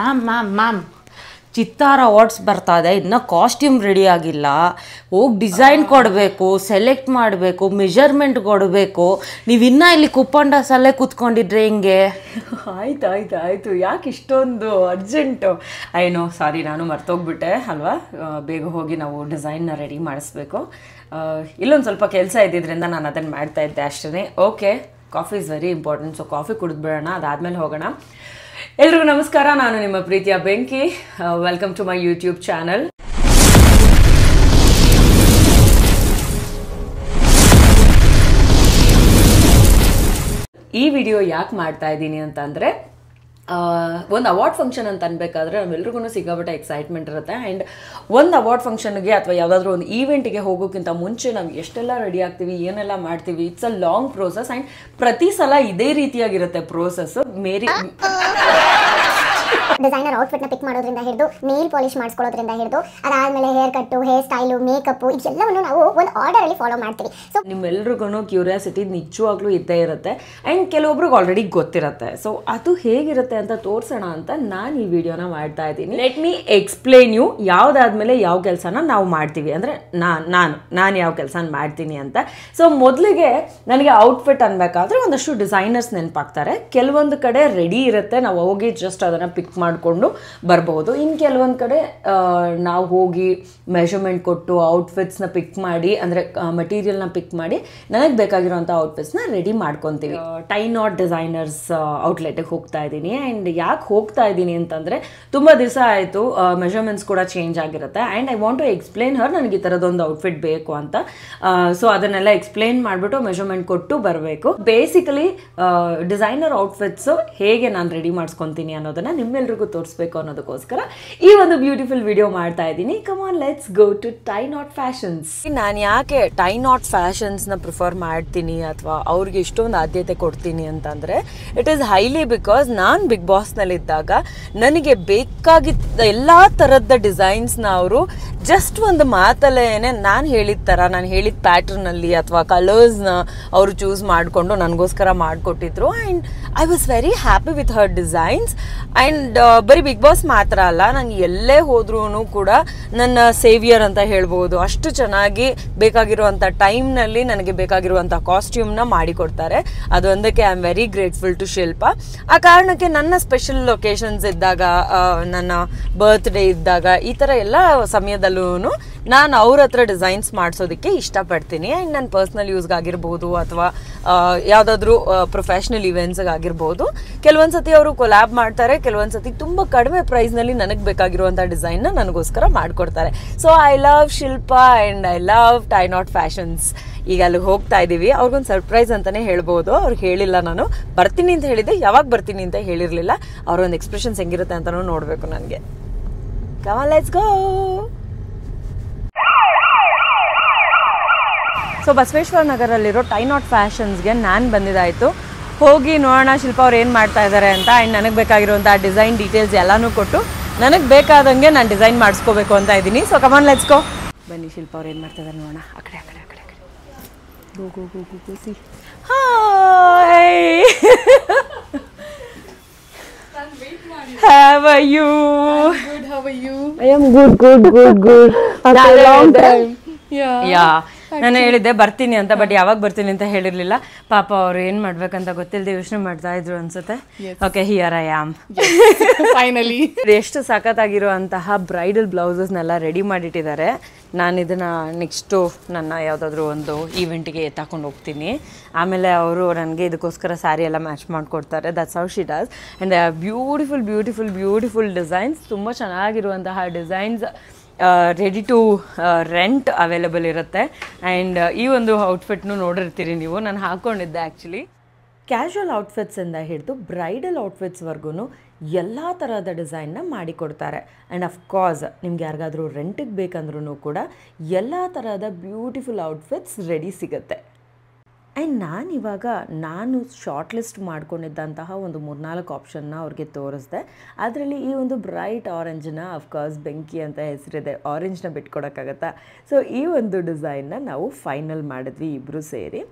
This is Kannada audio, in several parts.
ಮ್ಯಾಮ್ ಚಿತ್ತಾರ ಅವಾರ್ಡ್ಸ್ ಬರ್ತಾ ಇದೆ, ಇನ್ನೂ ಕಾಸ್ಟ್ಯೂಮ್ ರೆಡಿ ಆಗಿಲ್ಲ, ಹೋಗಿ ಡಿಸೈನ್ ಕೊಡಬೇಕು, ಸೆಲೆಕ್ಟ್ ಮಾಡಬೇಕು, ಮೆಜರ್ಮೆಂಟ್ ಕೊಡಬೇಕು, ನೀವು ಇನ್ನೂ ಇಲ್ಲಿ ಕುಪ್ಪಂಡಸಲ್ಲೇ ಕೂತ್ಕೊಂಡಿದ್ರೆ ಹಿಂಗೆ? ಆಯ್ತು ಯಾಕೆ ಇಷ್ಟೊಂದು ಅರ್ಜೆಂಟು? ಏನೋ ಸಾರಿ, ನಾನು ಮರ್ತೋಗ್ಬಿಟ್ಟೆ ಅಲ್ವಾ. ಬೇಗ ಹೋಗಿ ನಾವು ಡಿಸೈನ್ನ ರೆಡಿ ಮಾಡಿಸ್ಬೇಕು. ಇಲ್ಲೊಂದು ಸ್ವಲ್ಪ ಕೆಲಸ ಇದ್ದಿದ್ದರಿಂದ ನಾನು ಅದನ್ನು ಮಾಡ್ತಾ ಇದ್ದೆ ಅಷ್ಟೇ. Okay, coffee is very important, so coffee ಕುಡಿದ್ಬಿಡೋಣ, ಅದಾದಮೇಲೆ ಹೋಗೋಣ. ಎಲ್ರಿಗೂ ನಮಸ್ಕಾರ, ನಾನು ನಿಮ್ಮ ಪ್ರೀತಿಯ Benki. Welcome to my YouTube channel. ಈ ವಿಡಿಯೋ ಯಾಕೆ ಮಾಡ್ತಾ ಇದ್ದೀನಿ ಅಂತಂದರೆ, ಒಂದು ಅವಾರ್ಡ್ ಫಂಕ್ಷನ್ ಅಂತ ಅನ್ಬೇಕಾದ್ರೆ ನಾವೆಲ್ರಿಗೂ ಸಿಕ್ಕಾಪಟ್ಟೆ ಎಕ್ಸೈಟ್ಮೆಂಟ್ ಇರುತ್ತೆ. ಆ್ಯಂಡ್ ಒಂದು ಅವಾರ್ಡ್ ಫಂಕ್ಷನ್ಗೆ ಅಥವಾ ಯಾವುದಾದ್ರೂ ಒಂದು ಈವೆಂಟಿಗೆ ಹೋಗೋಕ್ಕಿಂತ ಮುಂಚೆ ನಾವು ಎಷ್ಟೆಲ್ಲ ರೆಡಿ ಆಗ್ತೀವಿ, ಏನೆಲ್ಲ ಮಾಡ್ತೀವಿ, it's a long process. And ಪ್ರತಿ ಸಲ ಇದೇ ರೀತಿಯಾಗಿರುತ್ತೆ ಪ್ರೋಸೆಸ್. ಡಿಸೈನರ್ ಔಟ್ಫಿಟ್ನ ಪಿಕ್ ಮಾಡೋದ್ರಿಂದ ಹಿಡಿದು ನೇಲ್ ಪಾಲಿಶ್ ಮಾಡಿಸ್ಕೊಳ್ಳೋದ್ರಿಂದ ಹಿಡಿದು ಅದಾದಮೇಲೆ ಹೇರ್ ಕಟ್ಟು, ಹೇರ್ ಸ್ಟೈಲು, ಮೇಕಪ್ಪು, ಇದೆಲ್ಲವನ್ನು ನಾವು ಒಂದು ಆರ್ಡರಲ್ಲಿ ಫಾಲೋ ಮಾಡ್ತೀವಿ. ಸೊ ನಿಮ್ಮೆಲ್ರಿಗೂ ಕ್ಯೂರಿಯಾಸಿಟಿ ನಿಜವಾಗ್ಲೂ ಇದ್ದೇ ಇರುತ್ತೆ. ಆ್ಯಂಡ್ ಕೆಲವೊಬ್ರಿಗೆ ಆಲ್ರೆಡಿ ಗೊತ್ತಿರುತ್ತೆ. ಸೊ ಅದು ಹೇಗಿರುತ್ತೆ ಅಂತ ತೋರಿಸೋಣ ಅಂತ ನಾನು ಈ ವಿಡಿಯೋನ ಮಾಡ್ತಾ ಇದ್ದೀನಿ. ಲೆಟ್ ಮೀ ಎಕ್ಸ್ಪ್ಲೇನ್ ಯು, ಯಾವುದಾದ್ಮೇಲೆ ಯಾವ ಕೆಲಸನ ನಾವು ಮಾಡ್ತೀವಿ, ಅಂದರೆ ನಾನು ಯಾವ ಕೆಲಸ ಮಾಡ್ತೀನಿ ಅಂತ. ಸೊ ಮೊದಲಿಗೆ ನನಗೆ ಔಟ್ಫಿಟ್ ಅನ್ಬೇಕಾದ್ರೆ ಒಂದಷ್ಟು ಡಿಸೈನರ್ಸ್ ನೆನಪಾಗ್ತಾರೆ. ಕೆಲವೊಂದು ಕಡೆ ರೆಡಿ ಇರುತ್ತೆ, ನಾವು ಹೋಗಿ ಜಸ್ಟ್ ಅದನ್ನು ಪಿಕ್ ಮಾಡಿಕೊಂಡು ಬರ್ಬೋದು. ಇನ್ನು ಕೆಲವೊಂದು ಕಡೆ ನಾವು ಹೋಗಿ ಮೆಷರ್ಮೆಂಟ್ ಕೊಟ್ಟು ಔಟ್ಫಿಟ್ಸ್ನ ಪಿಕ್ ಮಾಡಿ, ಅಂದರೆ ಮಟೀರಿಯಲ್ನ ಪಿಕ್ ಮಾಡಿ ನನಗೆ ಬೇಕಾಗಿರೋಂಥ ಔಟ್ಫಿಟ್ಸ್ನ ರೆಡಿ ಮಾಡ್ಕೊತೀವಿ. ಟೈ ನಾಟ್ ಡಿಸೈನರ್ಸ್ ಔಟ್ಲೆಟಿಗೆ ಹೋಗ್ತಾ ಇದ್ದೀನಿ. ಆ್ಯಂಡ್ ಯಾಕೆ ಹೋಗ್ತಾ ಇದ್ದೀನಿ ಅಂತಂದರೆ, ತುಂಬ ದಿವಸ ಆಯಿತು, ಮೆಷರ್ಮೆಂಟ್ಸ್ ಕೂಡ ಚೇಂಜ್ ಆಗಿರುತ್ತೆ. And I want to explain her, ನನಗೆ ಈ ಥರದೊಂದು ಔಟ್ಫಿಟ್ ಬೇಕು ಅಂತ. ಸೊ ಅದನ್ನೆಲ್ಲ ಎಕ್ಸ್ಪ್ಲೇನ್ ಮಾಡಿಬಿಟ್ಟು ಮೆಷರ್ಮೆಂಟ್ ಕೊಟ್ಟು ಬರಬೇಕು. ಬೇಸಿಕಲಿ ಡಿಸೈನರ್ ಔಟ್ಫಿಟ್ಸು ಹೇಗೆ ನಾನು ರೆಡಿ ಮಾಡಿಸ್ಕೊತೀನಿ ಅನ್ನೋದನ್ನು ನಿಮ್ಮೆಲ್ರಿಗೂ ತೋರಿಸ್ಬೇಕು ಅನ್ನೋದಕ್ಕೋಸ್ಕರ ಈ ಒಂದು ಬ್ಯೂಟಿಫುಲ್ ವಿಡಿಯೋ ಮಾಡ್ತಾ ಇದ್ದೀನಿ. Come on, let's go to tie knot fashions. ನಾನು ಯಾಕೆ ಟೈ ನಾಟ್ ಫ್ಯಾಷನ್ಸ್ನ ಪ್ರಿಫರ್ ಮಾಡ್ತೀನಿ ಅಥವಾ ಅವ್ರಿಗೆ ಇಷ್ಟೊಂದು ಆದ್ಯತೆ ಕೊಡ್ತೀನಿ ಅಂತಂದರೆ, ಇಟ್ ಈಸ್ ಹೈಲಿ ಬಿಕಾಸ್ ನಾನು ಬಿಗ್ ಬಾಸ್ನಲ್ಲಿದ್ದಾಗ ನನಗೆ ಬೇಕಾಗಿದ್ದ ಎಲ್ಲ ಥರದ ಡಿಸೈನ್ಸ್ನ ಅವರು ಜಸ್ಟ್ ಒಂದು ಮಾತಲ್ಲೇನೆ ನಾನು ಹೇಳಿದ ಥರ, ನಾನು ಹೇಳಿದ ಪ್ಯಾಟ್ರನಲ್ಲಿ ಅಥವಾ ಕಲರ್ಸ್ನ ಅವರು ಚೂಸ್ ಮಾಡಿಕೊಂಡು ನನಗೋಸ್ಕರ ಮಾಡಿಕೊಟ್ಟಿದ್ರು. And I was very happy with her designs. And ಬರೀ ಬಿಗ್ ಬಾಸ್ ಮಾತ್ರ ಅಲ್ಲ, ನಂಗೆ ಎಲ್ಲೇ ಹೋದ್ರೂ ಕೂಡ ನನ್ನ ಸೇವಿಯರ್ ಅಂತ ಹೇಳ್ಬೋದು. ಅಷ್ಟು ಚೆನ್ನಾಗಿ ಬೇಕಾಗಿರುವಂಥ ಟೈಮ್ನಲ್ಲಿ ನನಗೆ ಬೇಕಾಗಿರುವಂಥ ಕಾಸ್ಟ್ಯೂಮ್ನ ಮಾಡಿಕೊಡ್ತಾರೆ. ಅದೊಂದಕ್ಕೆ I am very grateful to Shilpa. ಆ ಕಾರಣಕ್ಕೆ ನನ್ನ ಸ್ಪೆಷಲ್ ಲೊಕೇಶನ್ಸ್ ಇದ್ದಾಗ, ನನ್ನ ಬರ್ತ್ಡೇ ಇದ್ದಾಗ, ಈ ಥರ ಎಲ್ಲ ಸಮಯದಲ್ಲೂ ನಾನು ಅವ್ರ ಹತ್ರ ಡಿಸೈನ್ಸ್ ಮಾಡಿಸೋದಕ್ಕೆ ಇಷ್ಟಪಡ್ತೀನಿ. ಆ್ಯಂಡ್ ನನ್ನ ಪರ್ಸ್ನಲ್ ಯೂಸ್ಗಾಗಿರ್ಬೋದು ಅಥವಾ ಯಾವುದಾದ್ರೂ ಪ್ರೊಫೆಷ್ನಲ್ ಇವೆಂಟ್ಸ್ಗಾಗಿರ್ಬೋದು, ಕೆಲವೊಂದು ಸತಿ ಅವರು ಕೊಲ್ಯಾಬ್ ಮಾಡ್ತಾರೆ, ಕೆಲವೊಂದು ಸತಿ ತುಂಬ ಕಡಿಮೆ ಪ್ರೈಸ್ನಲ್ಲಿ ನನಗೆ ಬೇಕಾಗಿರುವಂಥ ಡಿಸೈನ್ನ ನನಗೋಸ್ಕರ ಮಾಡಿಕೊಡ್ತಾರೆ. So I love Shilpa and I love tie knot fashions. ಈಗ ಅಲ್ಲಿಗೆ ಹೋಗ್ತಾ ಇದ್ದೀವಿ. ಅವ್ರಿಗೊಂದು ಸರ್ಪ್ರೈಸ್ ಅಂತಲೇ ಹೇಳ್ಬೋದು. ಅವ್ರಿಗೆ ಹೇಳಿಲ್ಲ, ನಾನು ಬರ್ತೀನಿ ಅಂತ ಹೇಳಿದ್ದೆ, ಯಾವಾಗ ಬರ್ತೀನಿ ಅಂತ ಹೇಳಿರಲಿಲ್ಲ. ಅವ್ರೊಂದು ಎಕ್ಸ್ಪ್ರೆಷನ್ಸ್ ಹೆಂಗಿರುತ್ತೆ ಅಂತಲೂ ನೋಡಬೇಕು ನನಗೆ. Come on, let's go. So Basaveshwara ನಗರಲ್ಲಿರೋ ಟೈ ನಾಟ್ ಫ್ಯಾಷನ್ಸ್ಗೆ ನಾನು ಬಂದಿದ್ದಾಯಿತು. ಹೋಗಿ ನೋಡೋಣ ಶಿಲ್ಪ ಅವ್ರು ಏನು ಮಾಡ್ತಾ ಇದ್ದಾರೆ ಅಂತ. ಆ್ಯಂಡ್ ನನಗೆ ಬೇಕಾಗಿರುವಂಥ ಡಿಸೈನ್ ಡೀಟೇಲ್ಸ್ ಎಲ್ಲನೂ ಕೊಟ್ಟು ನನಗೆ ಬೇಕಾದಂಗೆ ನಾನು ಡಿಸೈನ್ ಮಾಡಿಸ್ಕೋಬೇಕು ಅಂತ ಇದ್ದೀನಿ. So come on, let's go. ಬನ್ನಿ, ಶಿಲ್ಪ ಅವ್ರು ಏನು ಮಾಡ್ತಾ ಇದ್ದಾರೆ ನೋಡೋಣ. ಆ ಕಡೆ go go go go go see. Hi, how are you? Good, how are you? I am good. After a long time. Yeah. ನಾನು ಹೇಳಿದ್ದೆ ಬರ್ತೀನಿ ಅಂತ, ಬಟ್ ಯಾವಾಗ ಬರ್ತೀನಿ ಅಂತ ಹೇಳಿರಲಿಲ್ಲ. ಪಾಪ ಅವ್ರು ಏನು ಮಾಡ್ಬೇಕಂತ ಗೊತ್ತಿಲ್ಲದೆ ಯೋಚನೆ ಮಾಡ್ತಾ ಇದ್ರು ಅನ್ಸುತ್ತೆ. Okay, here I am. Finally. ಎಷ್ಟು ಸಖತ್ತಾಗಿರುವಂತಹ ಬ್ರೈಡಲ್ ಬ್ಲೌಸಸ್ನೆಲ್ಲ ರೆಡಿ ಮಾಡಿಟ್ಟಿದ್ದಾರೆ. ನಾನು ಇದನ್ನು ನೆಕ್ಸ್ಟು ನನ್ನ ಯಾವುದಾದ್ರೂ ಒಂದು ಈವೆಂಟಿಗೆ ತಗೊಂಡು ಹೋಗ್ತೀನಿ. ಆಮೇಲೆ ಅವರು ನನಗೆ ಇದಕ್ಕೋಸ್ಕರ ಸ್ಯಾರಿ ಎಲ್ಲ ಮ್ಯಾಚ್ ಮಾಡಿಕೊಡ್ತಾರೆ. That's how she does. And beautiful designs, ತುಂಬ ಚೆನ್ನಾಗಿರುವಂತಹ designs ready to rent available ಇರುತ್ತೆ. ಆ್ಯಂಡ್ ಈ ಒಂದು ಔಟ್ಫಿಟ್ನು ನೋಡಿರ್ತೀರಿ ನೀವು, ನಾನು ಹಾಕ್ಕೊಂಡಿದ್ದೆ ಆ್ಯಕ್ಚುಲಿ. ಕ್ಯಾಶುವಲ್ ಔಟ್ಫಿಟ್ಸಿಂದ ಹಿಡಿದು ಬ್ರೈಡಲ್ ಔಟ್ಫಿಟ್ಸ್ವರೆಗೂ ಎಲ್ಲ ಥರದ ಡಿಸೈನ್ನ ಮಾಡಿಕೊಡ್ತಾರೆ. ಆ್ಯಂಡ್ ಅಫ್ಕೋರ್ಸ್ ನಿಮ್ಗೆ ಯಾರಿಗಾದ್ರೂ ರೆಂಟಿಗೆ ಬೇಕಂದ್ರೂ ಕೂಡ ಎಲ್ಲ ಥರದ ಬ್ಯೂಟಿಫುಲ್ ಔಟ್ಫಿಟ್ಸ್ ರೆಡಿ ಸಿಗುತ್ತೆ. ಆ್ಯಂಡ್ ನಾನು ಶಾರ್ಟ್ ಲಿಸ್ಟ್ ಮಾಡ್ಕೊಂಡಿದ್ದಂತಹ ಒಂದು 3-4 ಆಪ್ಷನ್ನ ಅವ್ರಿಗೆ ತೋರಿಸ್ದೆ. ಅದರಲ್ಲಿ ಈ ಒಂದು ಬ್ರೈಟ್ ಆರೆಂಜ್ನ, ಅಫ್ಕೋರ್ಸ್ ಬೆಂಕಿ ಅಂತ ಹೆಸರಿದೆ, ಆರೆಂಜ್ನ ಬಿಟ್ಕೊಡೋಕ್ಕಾಗತ್ತಾ? ಸೊ ಈ ಒಂದು ಡಿಸೈನ್ನ ನಾವು ಫೈನಲ್ ಮಾಡಿದ್ವಿ ಇಬ್ಬರು ಸೇರಿ.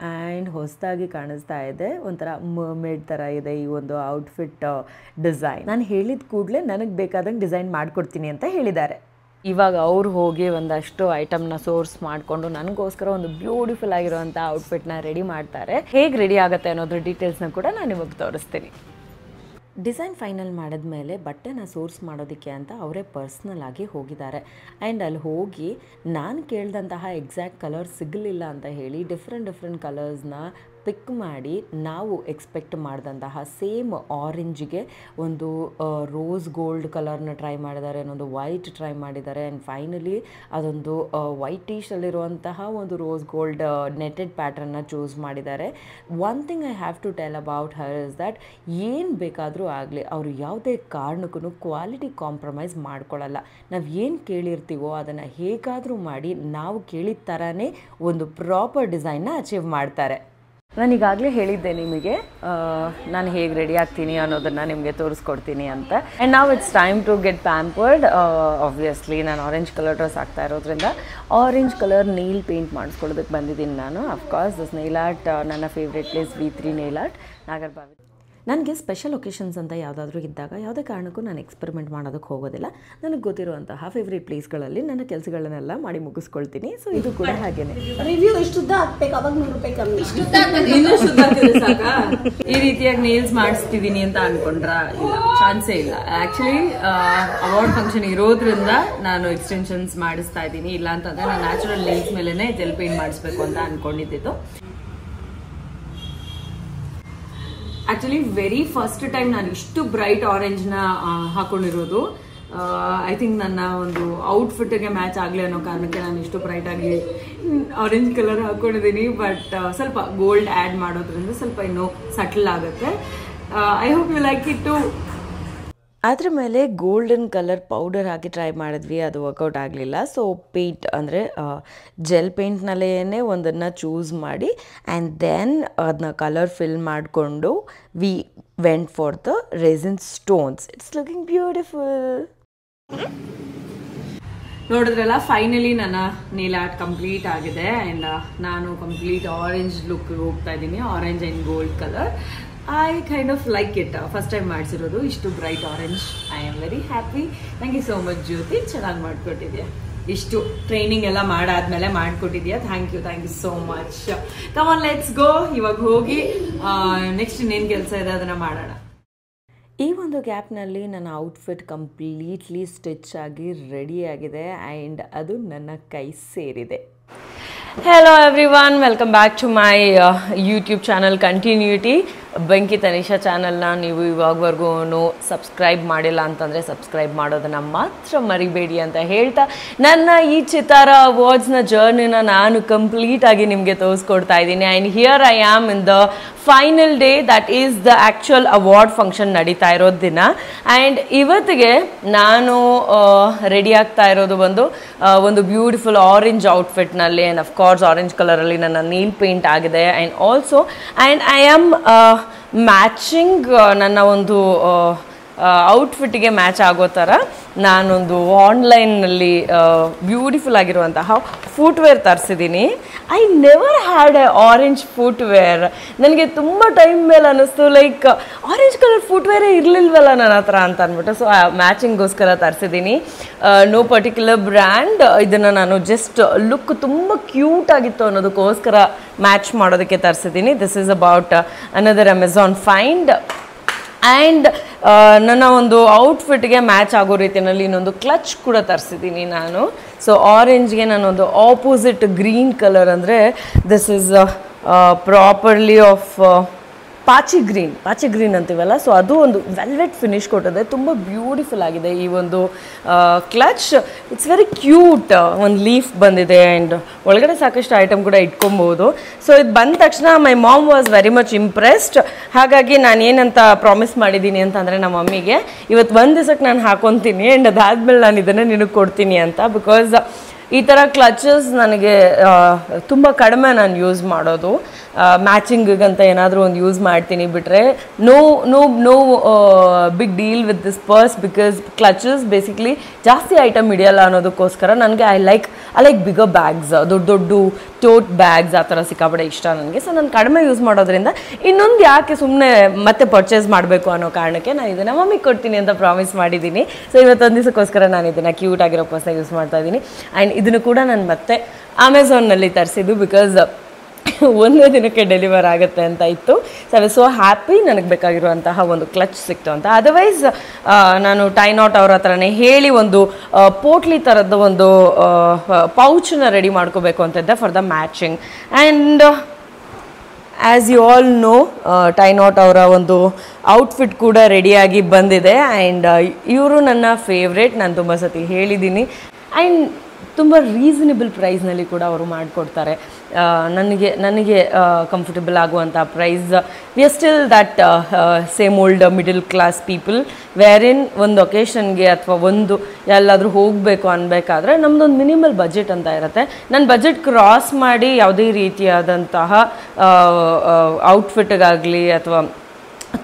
ಆ್ಯಂಡ್ ಹೊಸದಾಗಿ ಕಾಣಿಸ್ತಾ ಇದೆ, ಒಂಥರ ಮರ್ಮೇಡ್ ಥರ ಇದೆ ಈ ಒಂದು ಔಟ್ಫಿಟ್ ಡಿಸೈನ್. ನಾನು ಹೇಳಿದ ಕೂಡಲೇ ನನಗೆ ಬೇಕಾದಂಗೆ ಡಿಸೈನ್ ಮಾಡಿಕೊಡ್ತೀನಿ ಅಂತ ಹೇಳಿದ್ದಾರೆ. ಇವಾಗ ಅವ್ರು ಹೋಗಿ ಒಂದಷ್ಟು ಐಟಮ್ನ ಸೋರ್ಸ್ ಮಾಡಿಕೊಂಡು ನನಗೋಸ್ಕರ ಒಂದು ಬ್ಯೂಟಿಫುಲ್ ಆಗಿರುವಂಥ ಔಟ್ಫಿಟ್ನ ರೆಡಿ ಮಾಡ್ತಾರೆ. ಹೇಗೆ ರೆಡಿ ಆಗುತ್ತೆ ಅನ್ನೋದ್ರ ಡೀಟೇಲ್ಸ್ನ ಕೂಡ ನಾನು ನಿಮಗೆ ತೋರಿಸ್ತೀನಿ. ಡಿಸೈನ್ ಫೈನಲ್ ಮಾಡಿದ್ಮೇಲೆ ಬಟ್ಟೆನ ಸೋರ್ಸ್ ಮಾಡೋದಕ್ಕೆ ಅಂತ ಅವರೇ ಪರ್ಸ್ನಲ್ ಆಗಿ ಹೋಗಿದ್ದಾರೆ. ಆ್ಯಂಡ್ ಅಲ್ಲಿ ಹೋಗಿ ನಾನು ಕೇಳಿದಂತಹ ಎಕ್ಸಾಕ್ಟ್ ಕಲರ್ ಸಿಗಲಿಲ್ಲ ಅಂತ ಹೇಳಿ ಡಿಫ್ರೆಂಟ್ ಕಲರ್ಸ್ನ ಪಿಕ್ ಮಾಡಿ ನಾವು ಎಕ್ಸ್ಪೆಕ್ಟ್ ಮಾಡಿದಂತಹ ಸೇಮ್ ಆರೆಂಜಿಗೆ ಒಂದು ರೋಸ್ ಗೋಲ್ಡ್ ಕಲರ್ನ ಟ್ರೈ ಮಾಡಿದ್ದಾರೆ, ಇನ್ನೊಂದು ವೈಟ್ ಟ್ರೈ ಮಾಡಿದ್ದಾರೆ. ಆ್ಯಂಡ್ ಫೈನಲಿ ಅದೊಂದು ವೈಟ್ ಟೀಶಲ್ಲಿರುವಂತಹ ಒಂದು ರೋಸ್ ಗೋಲ್ಡ್ ನೆಟೆಡ್ ಪ್ಯಾಟ್ರನ್ನ ಚೂಸ್ ಮಾಡಿದ್ದಾರೆ. One thing I have to tell about her is that ಏನು ಬೇಕಾದರೂ ಆಗಲಿ ಅವರು ಯಾವುದೇ ಕಾರಣಕ್ಕೂ ಕ್ವಾಲಿಟಿ ಕಾಂಪ್ರಮೈಸ್ ಮಾಡ್ಕೊಳ್ಳಲ್ಲ. ನಾವು ಏನು ಕೇಳಿರ್ತೀವೋ ಅದನ್ನು ಹೇಗಾದರೂ ಮಾಡಿ ನಾವು ಕೇಳಿದ ಥರನೇ ಒಂದು ಪ್ರಾಪರ್ ಡಿಸೈನ್ನ ಅಚೀವ್ ಮಾಡ್ತಾರೆ. ನಾನು ಈಗಾಗಲೇ ಹೇಳಿದ್ದೆ ನಿಮಗೆ ನಾನು ಹೇಗೆ ರೆಡಿ ಆಗ್ತೀನಿ ಅನ್ನೋದನ್ನು ನಿಮಗೆ ತೋರಿಸ್ಕೊಡ್ತೀನಿ ಅಂತ. ಆ್ಯಂಡ್ ನಾವು it's time to get pampered. Obviously ನಾನು ಆರೆಂಜ್ ಕಲರ್ ಡ್ರೆಸ್ ಆಗ್ತಾ ಇರೋದ್ರಿಂದ ಆರೆಂಜ್ ಕಲರ್ ನೇಲ್ ಪೇಂಟ್ ಮಾಡಿಸ್ಕೊಳ್ಳೋದಕ್ಕೆ ಬಂದಿದ್ದೀನಿ ನಾನು. ಅಫ್ಕೋರ್ಸ್ ದಿಸ್ ನೇಲ್ ಆರ್ಟ್ ನನ್ನ favourite place V3 nail art Nagarbhavi. ನನಗೆ ಸ್ಪೆಷಲ್ ಒಕೇಶನ್ಸ್ ಅಂತ ಯಾವುದಾದ್ರೂ ಇದ್ದಾಗ ಯಾವುದೇ ಕಾರಣಕ್ಕೂ ನಾನು ಎಕ್ಸ್ಪೆರಿಮೆಂಟ್ ಮಾಡೋದಕ್ಕೆ ಹೋಗೋದಿಲ್ಲ. ನನಗೆ ಗೊತ್ತಿರುವಂತಹ ಫೇವ್ರೇಟ್ ಪ್ಲೇಸ್ಗಳಲ್ಲಿ ನನ್ನ ಕೆಲಸಗಳನ್ನೆಲ್ಲ ಮಾಡಿ ಮುಗಿಸ್ಕೊಳ್ತೀನಿ. ಸೊ ಇದು ಕೂಡ ಹಾಗೇನೆ. ರಿವ್ಯೂ ಎಷ್ಟು ಉದ್ದ ಹಾಕ್ಬೇಕು, ಅವಾಗ 100 ರೂಪಾಯಿ ಕಮ್ಮಿ. ಇನ್ನೂ ಶುದ್ಧ ಸಾಕಾ? ಈ ರೀತಿಯಾಗಿ ನೇಲ್ಸ್ ಮಾಡಿಸ್ತಿದ್ದೀನಿ ಅಂತ ಅನ್ಕೊಂಡ್ರ? ಇಲ್ಲ, ಚಾನ್ಸೇ ಇಲ್ಲ. ಆಕ್ಚುಲಿ ಅವಾರ್ಡ್ ಫಂಕ್ಷನ್ ಇರೋದ್ರಿಂದ ನಾನು ಎಕ್ಸ್ಟೆನ್ಷನ್ಸ್ ಮಾಡಿಸ್ತಾ ಇದ್ದೀನಿ. ಇಲ್ಲ ಅಂತಂದ್ರೆ ನಾನು ನ್ಯಾಚುರಲ್ ನೇಲ್ಸ್ ಮೇಲೆನೆ ಜೆಲ್ ಪೇಂಟ್ ಮಾಡಿಸ್ಬೇಕು ಅಂತ ಅನ್ಕೊಂಡಿದ್ದು. ಆಕ್ಚುಲಿ ವೆರಿ ಫಸ್ಟ್ ಟೈಮ್ ನಾನು ಇಷ್ಟು ಬ್ರೈಟ್ ಆರೆಂಜ್ನ ಹಾಕೊಂಡಿರೋದು. ಐ ಥಿಂಕ್ ನನ್ನ ಒಂದು ಔಟ್ಫಿಟ್ಗೆ ಮ್ಯಾಚ್ ಆಗಲಿ ಅನ್ನೋ ಕಾರಣಕ್ಕೆ ನಾನು ಇಷ್ಟು ಬ್ರೈಟ್ ಆಗಿ ಆರೆಂಜ್ ಕಲರ್ ಹಾಕೊಂಡಿದ್ದೀನಿ. ಬಟ್ ಸ್ವಲ್ಪ ಗೋಲ್ಡ್ ಆ್ಯಡ್ ಮಾಡೋದ್ರಿಂದ ಸ್ವಲ್ಪ ಇನ್ನೂ ಸಟಲ್ ಆಗುತ್ತೆ. I hope you like it too. ಅದ್ರ ಮೇಲೆ ಗೋಲ್ಡನ್ ಕಲರ್ ಪೌಡರ್ ಹಾಕಿ ಟ್ರೈ ಮಾಡಿದ್ವಿ, ಅದು ವರ್ಕೌಟ್ ಆಗಲಿಲ್ಲ. ಸೊ ಪೇಂಟ್ ಅಂದರೆ ಜೆಲ್ ಪೇಂಟ್ನಲ್ಲೇ ಒಂದನ್ನು ಚೂಸ್ ಮಾಡಿ ಆ್ಯಂಡ್ ದೆನ್ ಅದನ್ನ ಕಲರ್ ಫಿಲ್ ಮಾಡಿಕೊಂಡು we went for the resin stones. It's looking beautiful. ನೋಡಿದ್ರಲ್ಲ, ಫೈನಲಿ ನನ್ನ ನೇಲ್ ಆರ್ಟ್ ಕಂಪ್ಲೀಟ್ ಆಗಿದೆ. ಆ್ಯಂಡ್ ನಾನು ಕಂಪ್ಲೀಟ್ ಆರೆಂಜ್ ಲುಕ್ ಹೋಗ್ತಾ ಇದ್ದೀನಿ, orange and gold colour. I kind of like it. First time ಮಾಡಿಸಿರೋದು ಇಷ್ಟು bright orange. I am very happy. Thank you so much Jyothi, ಚೆನ್ನಾಗಿ ಮಾಡಿಕೊಟ್ಟಿದ್ಯಾ. ಇಷ್ಟು ಟ್ರೈನಿಂಗ್ ಎಲ್ಲ ಮಾಡಾದ್ಮೇಲೆ ಮಾಡಿಕೊಟ್ಟಿದ್ಯಾ. Thank you so much. Come on, let's go. ಇವಾಗ ಹೋಗಿ ನೆಕ್ಸ್ಟ್ ಇನ್ನೇನು ಕೆಲಸ ಇದೆ ಅದನ್ನು ಮಾಡೋಣ. ಈ ಒಂದು ಗ್ಯಾಪ್ನಲ್ಲಿ ನನ್ನ ಔಟ್ಫಿಟ್ ಕಂಪ್ಲೀಟ್ಲಿ ಸ್ಟಿಚ್ ಆಗಿ ರೆಡಿಯಾಗಿದೆ ಆ್ಯಂಡ್ ಅದು ನನ್ನ ಕೈ ಸೇರಿದೆ. Hello everyone, welcome back to my YouTube channel continuity. Benki Tanisha ಚಾನಲ್ನ ನೀವು ಇವಾಗವರೆಗೂ ಸಬ್ಸ್ಕ್ರೈಬ್ ಮಾಡಿಲ್ಲ ಅಂತಂದರೆ ಸಬ್ಸ್ಕ್ರೈಬ್ ಮಾಡೋದನ್ನು ಮಾತ್ರ ಮರಿಬೇಡಿ ಅಂತ ಹೇಳ್ತಾ ನನ್ನ ಈ ಚಿತಾರ ಅವಾರ್ಡ್ಸ್ನ ಜರ್ನಿನ ನಾನು ಕಂಪ್ಲೀಟಾಗಿ ನಿಮಗೆ ತೋರಿಸ್ಕೊಡ್ತಾ ಇದ್ದೀನಿ. And here I am in the final day, that is the actual award function ನಡೀತಾ ಇರೋದು ದಿನ. ಆ್ಯಂಡ್ ಇವತ್ತಿಗೆ ನಾನು ರೆಡಿ ಆಗ್ತಾ ಇರೋದು ಒಂದು ಬ್ಯೂಟಿಫುಲ್ ಆರೆಂಜ್ ಔಟ್ಫಿಟ್ನಲ್ಲಿ. ಆ್ಯಂಡ್ ಅಫ್ಕೋರ್ಸ್ ಆರೆಂಜ್ ಕಲರಲ್ಲಿ ನನ್ನ ನೇಲ್ ಪೇಂಟ್ ಆಗಿದೆ. And also I am matching ನನ್ನ ಒಂದು ಔಟ್ಫಿಟ್ಗೆ ಮ್ಯಾಚ್ ಆಗೋ ಥರ ನಾನೊಂದು ಆನ್ಲೈನ್ನಲ್ಲಿ ಬ್ಯೂಟಿಫುಲ್ ಆಗಿರುವಂತಹ ಫುಟ್ವೇರ್ ತರಿಸಿದ್ದೀನಿ. I never had a orange footwear. ನನಗೆ ತುಂಬ ಟೈಮ್ ಮೇಲೆ ಅನ್ನಿಸ್ತು, ಲೈಕ್ ಆರೆಂಜ್ ಕಲರ್ ಫುಟ್ವೇರೇ ಇರಲಿಲ್ವಲ್ಲ ನನ್ನ ಹತ್ರ ಅಂತ ಅಂದ್ಬಿಟ್ಟು. ಸೊ ಮ್ಯಾಚಿಂಗ್ಗೋಸ್ಕರ ತರಿಸಿದ್ದೀನಿ. No particular brand. ಇದನ್ನು ನಾನು ಜಸ್ಟ್ ಲುಕ್ ತುಂಬ ಕ್ಯೂಟ್ ಆಗಿತ್ತು ಅನ್ನೋದಕ್ಕೋಸ್ಕರ ಮ್ಯಾಚ್ ಮಾಡೋದಕ್ಕೆ ತರಿಸಿದ್ದೀನಿ. This is about another Amazon find. And ನನ್ನ ಒಂದು ಔಟ್ಫಿಟ್ಗೆ ಮ್ಯಾಚ್ ಆಗೋ ರೀತಿಯಲ್ಲಿ ಇನ್ನೊಂದು ಕ್ಲಚ್ ಕೂಡ ತರಿಸಿದ್ದೀನಿ ನಾನು. ಸೊ ಆರೆಂಜ್ಗೆ ನಾನೊಂದು ಆಪೋಸಿಟ್ ಗ್ರೀನ್ ಕಲರ್, ಅಂದರೆ ದಿಸ್ ಈಸ್ ಪ್ರಾಪರ್ಲಿ ಆಫ್ ಪಾಚಿ ಗ್ರೀನ್ ಅಂತೀವಲ್ಲ, ಸೊ ಅದು ಒಂದು ವೆಲ್ವೆಟ್ ಫಿನಿಶ್ ಕೊಟ್ಟಿದೆ. ತುಂಬ ಬ್ಯೂಟಿಫುಲ್ ಆಗಿದೆ ಈ ಒಂದು ಕ್ಲಚ್. It's very cute. ಒಂದು ಲೀಫ್ ಬಂದಿದೆ ಆ್ಯಂಡ್ ಒಳಗಡೆ ಸಾಕಷ್ಟು ಐಟಮ್ ಕೂಡ ಇಟ್ಕೊಬೋದು. ಸೊ ಇದು ಬಂದ ತಕ್ಷಣ my mom was very much impressed. ಹಾಗಾಗಿ ನಾನು ಏನಂತ ಪ್ರಾಮಿಸ್ ಮಾಡಿದ್ದೀನಿ ಅಂತಂದರೆ ನಮ್ಮ ಮಮ್ಮಿಗೆ, ಇವತ್ತು ಒಂದು ದಿವಸಕ್ಕೆ ನಾನು ಹಾಕೊತೀನಿ ಆ್ಯಂಡ್ ಅದಾದಮೇಲೆ ನಾನು ಇದನ್ನು ನಿನಗೆ ಕೊಡ್ತೀನಿ ಅಂತ. ಬಿಕಾಸ್ ಈ ಥರ ಕ್ಲಚಸ್ ನನಗೆ ತುಂಬ ಕಡಿಮೆ ನಾನು ಯೂಸ್ ಮಾಡೋದು. ಮ್ಯಾಚಿಂಗಂತ ಏನಾದರೂ ಒಂದು ಯೂಸ್ ಮಾಡ್ತೀನಿ ಬಿಟ್ಟರೆ no big deal with this purse because clutches basically ಜಾಸ್ತಿ ಐಟಮ್ ಹಿಡಿಯಲ್ಲ ಅನ್ನೋದಕ್ಕೋಸ್ಕರ ನನಗೆ ಐ ಲೈಕ್ ಬಿಗರ್ ಬ್ಯಾಗ್ಸ್, ದೊಡ್ಡ ದೊಡ್ಡ ಟೋಟ್ ಬ್ಯಾಗ್ಸ್ ಆ ಥರ ಸಿಕ್ಕಾಪಡೆ ಇಷ್ಟ ನನಗೆ. ಸೊ ನಾನು ಕಡಿಮೆ ಯೂಸ್ ಮಾಡೋದ್ರಿಂದ ಇನ್ನೊಂದು ಯಾಕೆ ಸುಮ್ಮನೆ ಮತ್ತೆ ಪರ್ಚೇಸ್ ಮಾಡಬೇಕು ಅನ್ನೋ ಕಾರಣಕ್ಕೆ ನಾನು ಇದನ್ನು ಮಮ್ಮಿಗೆ ಕೊಡ್ತೀನಿ ಅಂತ ಪ್ರಾಮಿಸ್ ಮಾಡಿದ್ದೀನಿ. ಸೊ ಇವತ್ತೊಂದು ದಿವಸಕ್ಕೋಸ್ಕರ ನಾನು ಇದನ್ನು ಕ್ಯೂಟ್ ಆಗಿರೋ ಪರ್ಸ್ನ ಯೂಸ್ ಮಾಡ್ತಾ ಇದ್ದೀನಿ. ಆ್ಯಂಡ್ ಇದನ್ನು ಕೂಡ ನಾನು ಮತ್ತೆ ಅಮೆಝಾನ್ನಲ್ಲಿ ತರಿಸಿದ್ದು ಬಿಕಾಸ್ ಒಂದೇ ದಿನಕ್ಕೆ ಡೆಲಿವರ್ ಆಗುತ್ತೆ ಅಂತ ಇತ್ತು. So I was so happy ನನಗೆ ಬೇಕಾಗಿರುವಂತಹ ಒಂದು ಕ್ಲಚ್ ಸಿಕ್ತು ಅಂತ. ಅದರ್ವೈಸ್ ನಾನು ಟೈನಾಟ್ ಅವ್ರ ಹತ್ರನೇ ಹೇಳಿ ಒಂದು ಪೋಟ್ಲಿ ಥರದ ಒಂದು ಪೌಚನ್ನ ರೆಡಿ ಮಾಡ್ಕೋಬೇಕು ಅಂತಿದ್ದೆ for the matching. And as you all know tie knot ಅವರ ಒಂದು ಔಟ್ಫಿಟ್ ಕೂಡ ರೆಡಿಯಾಗಿ ಬಂದಿದೆ. ಆ್ಯಂಡ್ ಇವರು ನನ್ನ ಫೇವ್ರೇಟ್, ನಾನು ತುಂಬ ಸತಿ ಹೇಳಿದ್ದೀನಿ. ಆ್ಯಂಡ್ ತುಂಬ ರೀಸನೇಬಲ್ ಪ್ರೈಸ್ನಲ್ಲಿ ಕೂಡ ಅವರು ಮಾಡಿಕೊಡ್ತಾರೆ. ನನಗೆ ಕಂಫರ್ಟಬಲ್ ಆಗುವಂಥ price. We are still that same old middle class people wearing ಒಂದು ಒಕೇಶನ್ಗೆ ಅಥವಾ ಒಂದು ಎಲ್ಲಾದರೂ ಹೋಗಬೇಕು ಅನ್ಬೇಕಾದ್ರೆ ನಮ್ಮದೊಂದು ಮಿನಿಮಲ್ ಬಜೆಟ್ ಅಂತ ಇರುತ್ತೆ. ನನ್ನ ಬಜೆಟ್ ಕ್ರಾಸ್ ಮಾಡಿ ಯಾವುದೇ ರೀತಿಯಾದಂತಹ ಔಟ್ಫಿಟ್ಗಾಗಲಿ ಅಥವಾ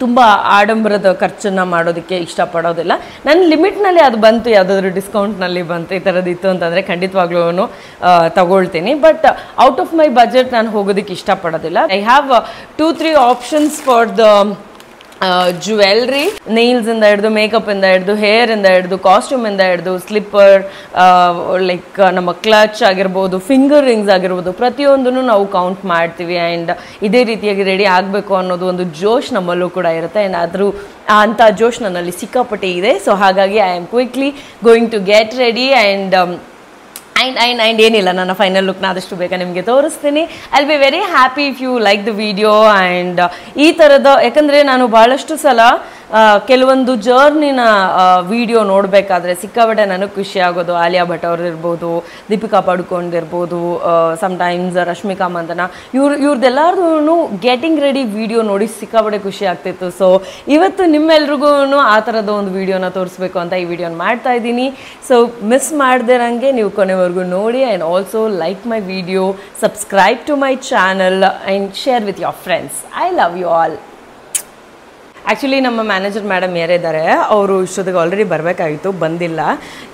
ತುಂಬ ಆಡಂಬರದ ಖರ್ಚನ್ನು ಮಾಡೋದಕ್ಕೆ ಇಷ್ಟಪಡೋದಿಲ್ಲ. ನನ್ನ ಲಿಮಿಟ್ನಲ್ಲಿ ಅದು ಬಂತು, ಯಾವುದಾದ್ರೂ ಡಿಸ್ಕೌಂಟ್ನಲ್ಲಿ ಬಂತು, ಈ ಥರದ್ದು ಇತ್ತು ಅಂತಂದರೆ ಖಂಡಿತವಾಗ್ಲೂ ತಗೊಳ್ತೀನಿ. But out of my budget ನಾನು ಹೋಗೋದಕ್ಕೆ ಇಷ್ಟಪಡೋದಿಲ್ಲ. I have 2-3 options for the jewellery, ನೇಲ್ಸಿಂದ ಹಿಡಿದು ಮೇಕಪ್ಪಿಂದ ಹಿಡಿದು ಹೇರಿಂದ ಹಿಡಿದು ಕಾಸ್ಟ್ಯೂಮಿಂದ ಹಿಡಿದು ಸ್ಲಿಪ್ಪರ್, ಲೈಕ್ ನಮ್ಮ ಕ್ಲಚ್ ಆಗಿರ್ಬೋದು, ಫಿಂಗರ್ ರಿಂಗ್ಸ್ ಆಗಿರ್ಬೋದು, ಪ್ರತಿಯೊಂದನ್ನು ನಾವು ಕೌಂಟ್ ಮಾಡ್ತೀವಿ. ಆ್ಯಂಡ್ ಇದೇ ರೀತಿಯಾಗಿ ರೆಡಿ ಆಗಬೇಕು ಅನ್ನೋದು ಒಂದು ಜೋಶ್ ನಮ್ಮಲ್ಲೂ ಕೂಡ ಇರುತ್ತೆ. ಆ್ಯಂಡ್ ಆದರೂ ಅಂಥ ಜೋಶ್ ನನ್ನಲ್ಲಿ ಸಿಕ್ಕಾಪಟ್ಟೆ ಇದೆ. ಸೊ ಹಾಗಾಗಿ I am quickly going to get ready. And ಏನಿಲ್ಲ, ನನ್ನ ಫೈನಲ್ ಲುಕ್ನ ಆದಷ್ಟು ಬೇಗ ನಿಮಗೆ ತೋರಿಸ್ತೀನಿ. I will be very happy if you like the video. And ಈ ಥರದ, ಯಾಕಂದರೆ ನಾನು ಭಾಳಷ್ಟು ಸಲ ಕೆಲವೊಂದು ಜರ್ನಿನ ವಿಡಿಯೋ ನೋಡಬೇಕಾದ್ರೆ ಸಿಕ್ಕಾಪಟ್ಟೆ ನನಗೆ ಖುಷಿ ಆಗೋದು. ಆಲಿಯಾ ಭಟ್ ಅವ್ರದ್ದಿರ್ಬೋದು, ದೀಪಿಕಾ ಪಡುಕೋಣ್ದಿರ್ಬೋದು, ಸಮ್ಟೈಮ್ಸ್ ರಶ್ಮಿಕಾ ಮಂದನ, ಇವ್ರದ್ದೆಲ್ಲರೂ ಗೆಟಿಂಗ್ ರೆಡಿ ವಿಡಿಯೋ ನೋಡಿ ಸಿಕ್ಕಾಪಟ್ಟೆ ಖುಷಿ ಆಗ್ತಿತ್ತು. ಸೊ ಇವತ್ತು ನಿಮ್ಮೆಲ್ರಿಗೂ ಆ ಥರದ ಒಂದು ವಿಡಿಯೋನ ತೋರಿಸ್ಬೇಕು ಅಂತ ಈ ವಿಡಿಯೋನ ಮಾಡ್ತಾ ಇದ್ದೀನಿ. ಸೊ ಮಿಸ್ ಮಾಡದೆ ನನಗೆ ನೀವು ಕೊನೆವರೆಗೂ ನೋಡಿ. And also like my video, subscribe to my channel and share with your friends. I love you all. Actually ನಮ್ಮ ಮ್ಯಾನೇಜರ್ ಮೇಡಮ್ ಯಾರಿದ್ದಾರೆ, ಅವರು ಇಷ್ಟೊತ್ತಿಗೆ ಆಲ್ರೆಡಿ ಬರಬೇಕಾಗಿತ್ತು, ಬಂದಿಲ್ಲ.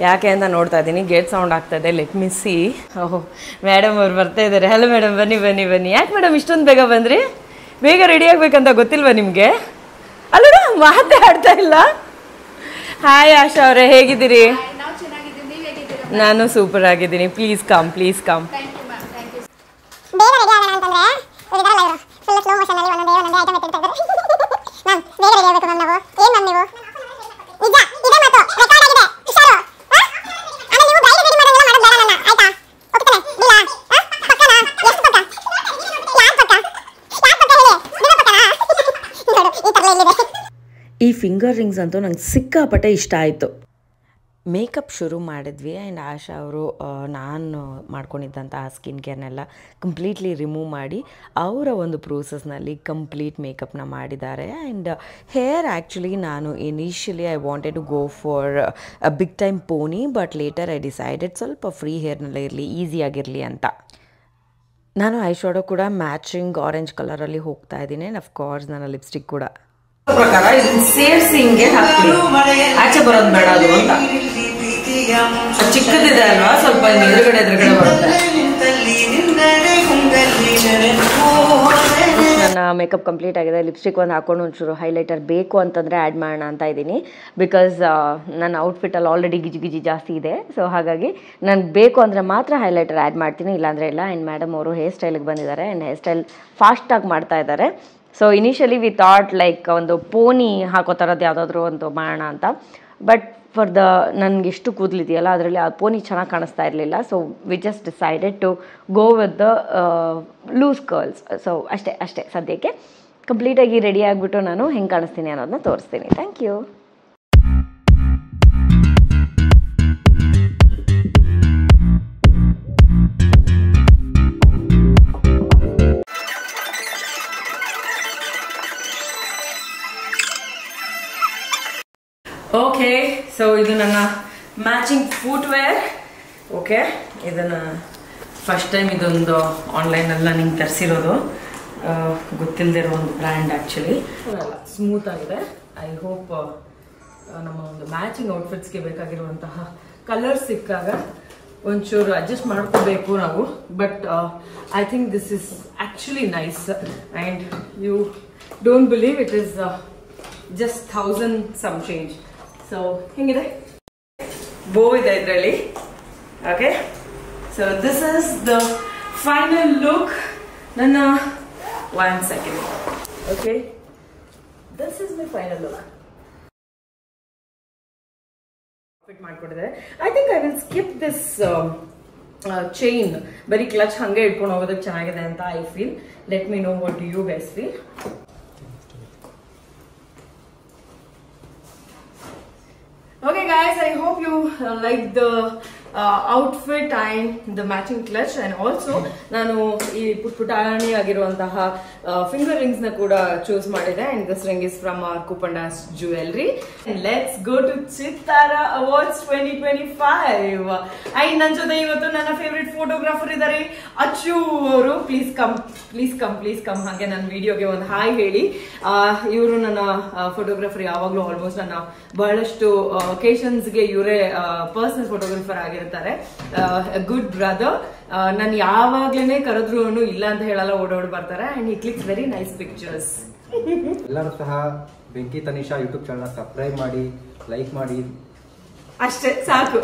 ಯಾಕೆ ಅಂತ ನೋಡ್ತಾ ಇದ್ದೀನಿ, ಗೇಟ್ ಸೌಂಡ್ ಆಗ್ತಾಯಿದೆ. Let me C. ಓಹೋ, ಮೇಡಮ್ ಅವ್ರು ಬರ್ತಾ ಇದ್ದಾರೆ. ಹಲೋ ಮೇಡಮ್, ಬನ್ನಿ ಬನ್ನಿ ಬನ್ನಿ. ಯಾಕೆ ಮೇಡಮ್ ಇಷ್ಟೊಂದು ಬೇಗ ಬಂದ್ರಿ? ಬೇಗ ರೆಡಿ ಆಗಬೇಕಂತ ಗೊತ್ತಿಲ್ವಾ ನಿಮಗೆ? ಅಲ್ಲ ಮಾತೇ ಆಡ್ತಾ ಇಲ್ಲ. ಹಾಯ್ ಆಶಾ ಅವರೇ, ಹೇಗಿದ್ದೀರಿ? ನಾನು ಸೂಪರ್ ಆಗಿದ್ದೀನಿ. Please come, please come. ಬೇಗ ರೆಡಿ ಆಗೋಣ ಅಂತಂದ್ರೆ ಇದಾರಲ್ಲ ಇವರು ಫುಲ್ ಸ್ಲೋ ಮೋಷನ್ ಅಲ್ಲಿ ಒಂದೊಂದೇ ಐಟಮ್ ಎತ್ತಿರ್ತಾ ಇದ್ದಾರೆ. ಮ್ಯಾಮ್ ಬೇಗ ರೆಡಿ ಆಗಬೇಕು ಮ್ಯಾಮ್. ನಾವು ಏನು ಮ್ಯಾಮ್ ನೀವು ನಿಜ ಇದೇ ಮಾತು ರೆಕಾರ್ಡ್ ಆಗಿದೆ ಹುಷಾರು. ಆಮೇಲೆ ನೀವು ಬ್ರೈಡ್ ರೆಡಿ ಮಾಡೋದೆಲ್ಲ ಮಾಡೋದು ಬೇಡ ನನ್ನ, ಆಯ್ತಾ? ಓಕೆತಾನೆ? ಇಲ್ಲ ಪಕ್ಕನಾ? ಎಷ್ಟು ಪಕ್ಕ? ಯಾಕೆ ಪಕ್ಕ? ಯಾಕೆ ಪಕ್ಕ ಹೇಳಿ? ನಿಮ್ಮ ಪಕ್ಕನಾ? ನೋಡು ಈ ಥರ ಇಲ್ಲಿದೆ. ಈ ಫಿಂಗರ್ ರಿಂಗ್ಸ್ ಅಂತೂ ನಂಗೆ ಸಿಕ್ಕಾಪಟ್ಟೆ ಇಷ್ಟ ಆಯಿತು. ಮೇಕಪ್ ಶುರು ಮಾಡಿದ್ವಿ. ಆ್ಯಂಡ್ ಆಶಾ ಅವರು ನಾನು ಮಾಡ್ಕೊಂಡಿದ್ದಂತಹ ಸ್ಕಿನ್ ಕೇರ್ನೆಲ್ಲ ಕಂಪ್ಲೀಟ್ಲಿ ರಿಮೂವ್ ಮಾಡಿ ಅವರ ಒಂದು ಪ್ರೋಸೆಸ್ನಲ್ಲಿ ಕಂಪ್ಲೀಟ್ ಮೇಕಪ್ನ ಮಾಡಿದ್ದಾರೆ. ಆ್ಯಂಡ್ ಹೇರ್ ಆ್ಯಕ್ಚುಲಿ ನಾನು initially I wanted to go for a big time pony, but later I decided ಸ್ವಲ್ಪ ಫ್ರೀ ಹೇರ್ನಲ್ಲೇ ಇರಲಿ, ಈಸಿಯಾಗಿರಲಿ ಅಂತ. ನಾನು ಐ ಶಾಡೋ ಕೂಡ ಮ್ಯಾಚಿಂಗ್ ಆರೆಂಜ್ ಕಲರಲ್ಲಿ ಹೋಗ್ತಾ ಇದ್ದೀನಿ. ಆ್ಯಂಡ್ ಅಫ್ಕೋರ್ಸ್ ನನ್ನ ಲಿಪ್ಸ್ಟಿಕ್ ಕೂಡ ಪ್ರಕಾರ ಇದನ್ನ ಸೇರಿಸಿ ಹಿಂಗೆ ಹಾಕ್ತೀವಿ, ಆಚೆ ಬರೋದು ಬೇಡ ಅದು ಅಂತ. ಚಿಕ್ಕದಿದೆ ಅಲ್ವಾ, ಸ್ವಲ್ಪ ಎದುರುಗಡೆ ಬರುತ್ತೆ. ನನ್ನ ಮೇಕಪ್ ಕಂಪ್ಲೀಟ್ ಆಗಿದೆ. ಲಿಪ್ಸ್ಟಿಕ್ ಒಂದು ಹಾಕೊಂಡು ಒಂಚೂರು ಹೈಲೈಟರ್ ಬೇಕು ಅಂತಂದರೆ ಆ್ಯಡ್ ಮಾಡೋಣ ಅಂತ ಇದ್ದೀನಿ. ಬಿಕಾಸ್ ನನ್ನ ಔಟ್ಫಿಟ್ಟಲ್ಲಿ ಆಲ್ರೆಡಿ ಗಿಜಿ ಜಾಸ್ತಿ ಇದೆ. ಸೊ ಹಾಗಾಗಿ ನಾನು ಬೇಕು ಅಂದರೆ ಮಾತ್ರ ಹೈಲೈಟರ್ ಆ್ಯಡ್ ಮಾಡ್ತೀನಿ, ಇಲ್ಲಾಂದರೆ ಇಲ್ಲ. ಆ್ಯಂಡ್ ಮೇಡಮ್ ಅವರು ಹೇರ್ ಸ್ಟೈಲಿಗೆ ಬಂದಿದ್ದಾರೆ. ಆ್ಯಂಡ್ ಹೇರ್ ಸ್ಟೈಲ್ ಫಾಸ್ಟಾಗಿ ಮಾಡ್ತಾ ಇದ್ದಾರೆ. So initially we thought like ಒಂದು ಪೋನಿ ಹಾಕೋ ಥರದ್ದು ಯಾವುದಾದ್ರೂ ಒಂದು ಮಾಡೋಣ ಅಂತ. ಬಟ್ ಫಾರ್ ದ ನನಗೆಷ್ಟು ಕೂದಲಿದೆಯಲ್ಲ ಅದರಲ್ಲಿ ಆ ಪೋನಿ ಚೆನ್ನಾಗಿ ಕಾಣಿಸ್ತಾ ಇರಲಿಲ್ಲ. So we just decided to go with the loose curls. So ಅಷ್ಟೇ ಸದ್ಯಕ್ಕೆ ಕಂಪ್ಲೀಟಾಗಿ ರೆಡಿ ಆಗಿಬಿಟ್ಟು ನಾನು ಹೆಂಗೆ ಕಾಣಿಸ್ತೀನಿ ಅನ್ನೋದನ್ನ ತೋರಿಸ್ತೀನಿ. Thank you. ಓಕೆ, ಸೊ ಇದು ನನ್ನ ಮ್ಯಾಚಿಂಗ್ ಫುಟ್ವೇರ್. ಓಕೆ, ಇದನ್ನು ಫಸ್ಟ್ ಟೈಮ್ ಇದೊಂದು ಆನ್ಲೈನಲ್ಲಿ ನಿಂಗೆ ತರಿಸಿರೋದು. ಗೊತ್ತಿಲ್ಲದಿರೋ ಒಂದು ಬ್ರ್ಯಾಂಡ್ ಆ್ಯಕ್ಚುಲಿ. ಸ್ಮೂತ್ ಆಗಿದೆ. ಐ ಹೋಪ್ ನಮ್ಮ ಒಂದು ಮ್ಯಾಚಿಂಗ್ ಔಟ್ಫಿಟ್ಸ್ಗೆ ಬೇಕಾಗಿರುವಂತಹ ಕಲರ್ ಸಿಕ್ಕಾಗ ಒಂಚೂರು ಅಡ್ಜಸ್ಟ್ ಮಾಡ್ಕೋಬೇಕು ನಾವು. But I think this is actually nice and you don't believe it is just 1000 some change. So ಹೆಂಗಿದೆ? ಬೋ ಇದೆ ಇದರಲ್ಲಿ. Okay, so this is the final look. ನನ್ನ 1 second. Okay, this is my final look. Fit ಮಾಡ್ಕೊಂಡಿದೆ. I think I will skip this chain. ಬರೀ ಕ್ಲಚ್ ಹಂಗೆ ಇಟ್ಕೊಂಡು ಹೋಗೋದಕ್ಕೆ ಚೆನ್ನಾಗಿದೆ ಅಂತ I feel. Let me know what do you guys feel. Okay guys, I hope you like the outfit and the matching clutch, and also ನಾನು ಈ ಪುಟಾಣಿ ಆಗಿರುವಂತಹ ಫಿಂಗರ್ ರಿಂಗ್ಸ್ ನ ಕೂಡ ಚೂಸ್ ಮಾಡಿದೆ. and this ring is from our Kupandas jewelry. and let's go to Chitara Awards 2025. and ನನ್ನ ಜೊತೆ ಇವತ್ತು ನನ್ನ ಫೇವರಿಟ್ ಫೋಟೋಗ್ರಾಫರ್ ಇದ್ದಾರೆ, ಅಚ್ಚು ಅವರು. ಪ್ಲೀಸ್ ಕಮ್ ಹಾಗೆ ನನ್ನ ವಿಡಿಯೋಗೆ ಒಂದು ಹಾಯ್ ಹೇಳಿ. ಇವರು ನನ್ನ ಫೋಟೋಗ್ರಾಫರ್, ಯಾವಾಗಲೂ ಆಲ್ಮೋಸ್ಟ್ ನನ್ನ ಬಹಳಷ್ಟು ಒಕೇಶನ್ಸ್ಗೆ ಇವರೇ ಪರ್ಸನಲ್ ಫೋಟೋಗ್ರಾಫರ್ ಆಗಿರ್ತಾರೆ. Good brother. ನಾನು ಯಾವಾಗ್ಲೇನೆ ಕರೆದ್ರು ಇಲ್ಲ ಅಂತ ಹೇಳಲ್ಲ, ಓಡೋಡ್ ಬರ್ತಾರೆ. And he clicks very nice pictures. ಎಲ್ಲರೂ ಸಹ ಬೆಂಕಿ ತನಿಷಾ ಯೂಟ್ಯೂಬ್ ಚಾನಲ್ ಸಬ್ಸ್ಕ್ರೈಬ್ ಮಾಡಿ, ಲೈಕ್ ಮಾಡಿ, ಅಷ್ಟೇ ಸಾಕು.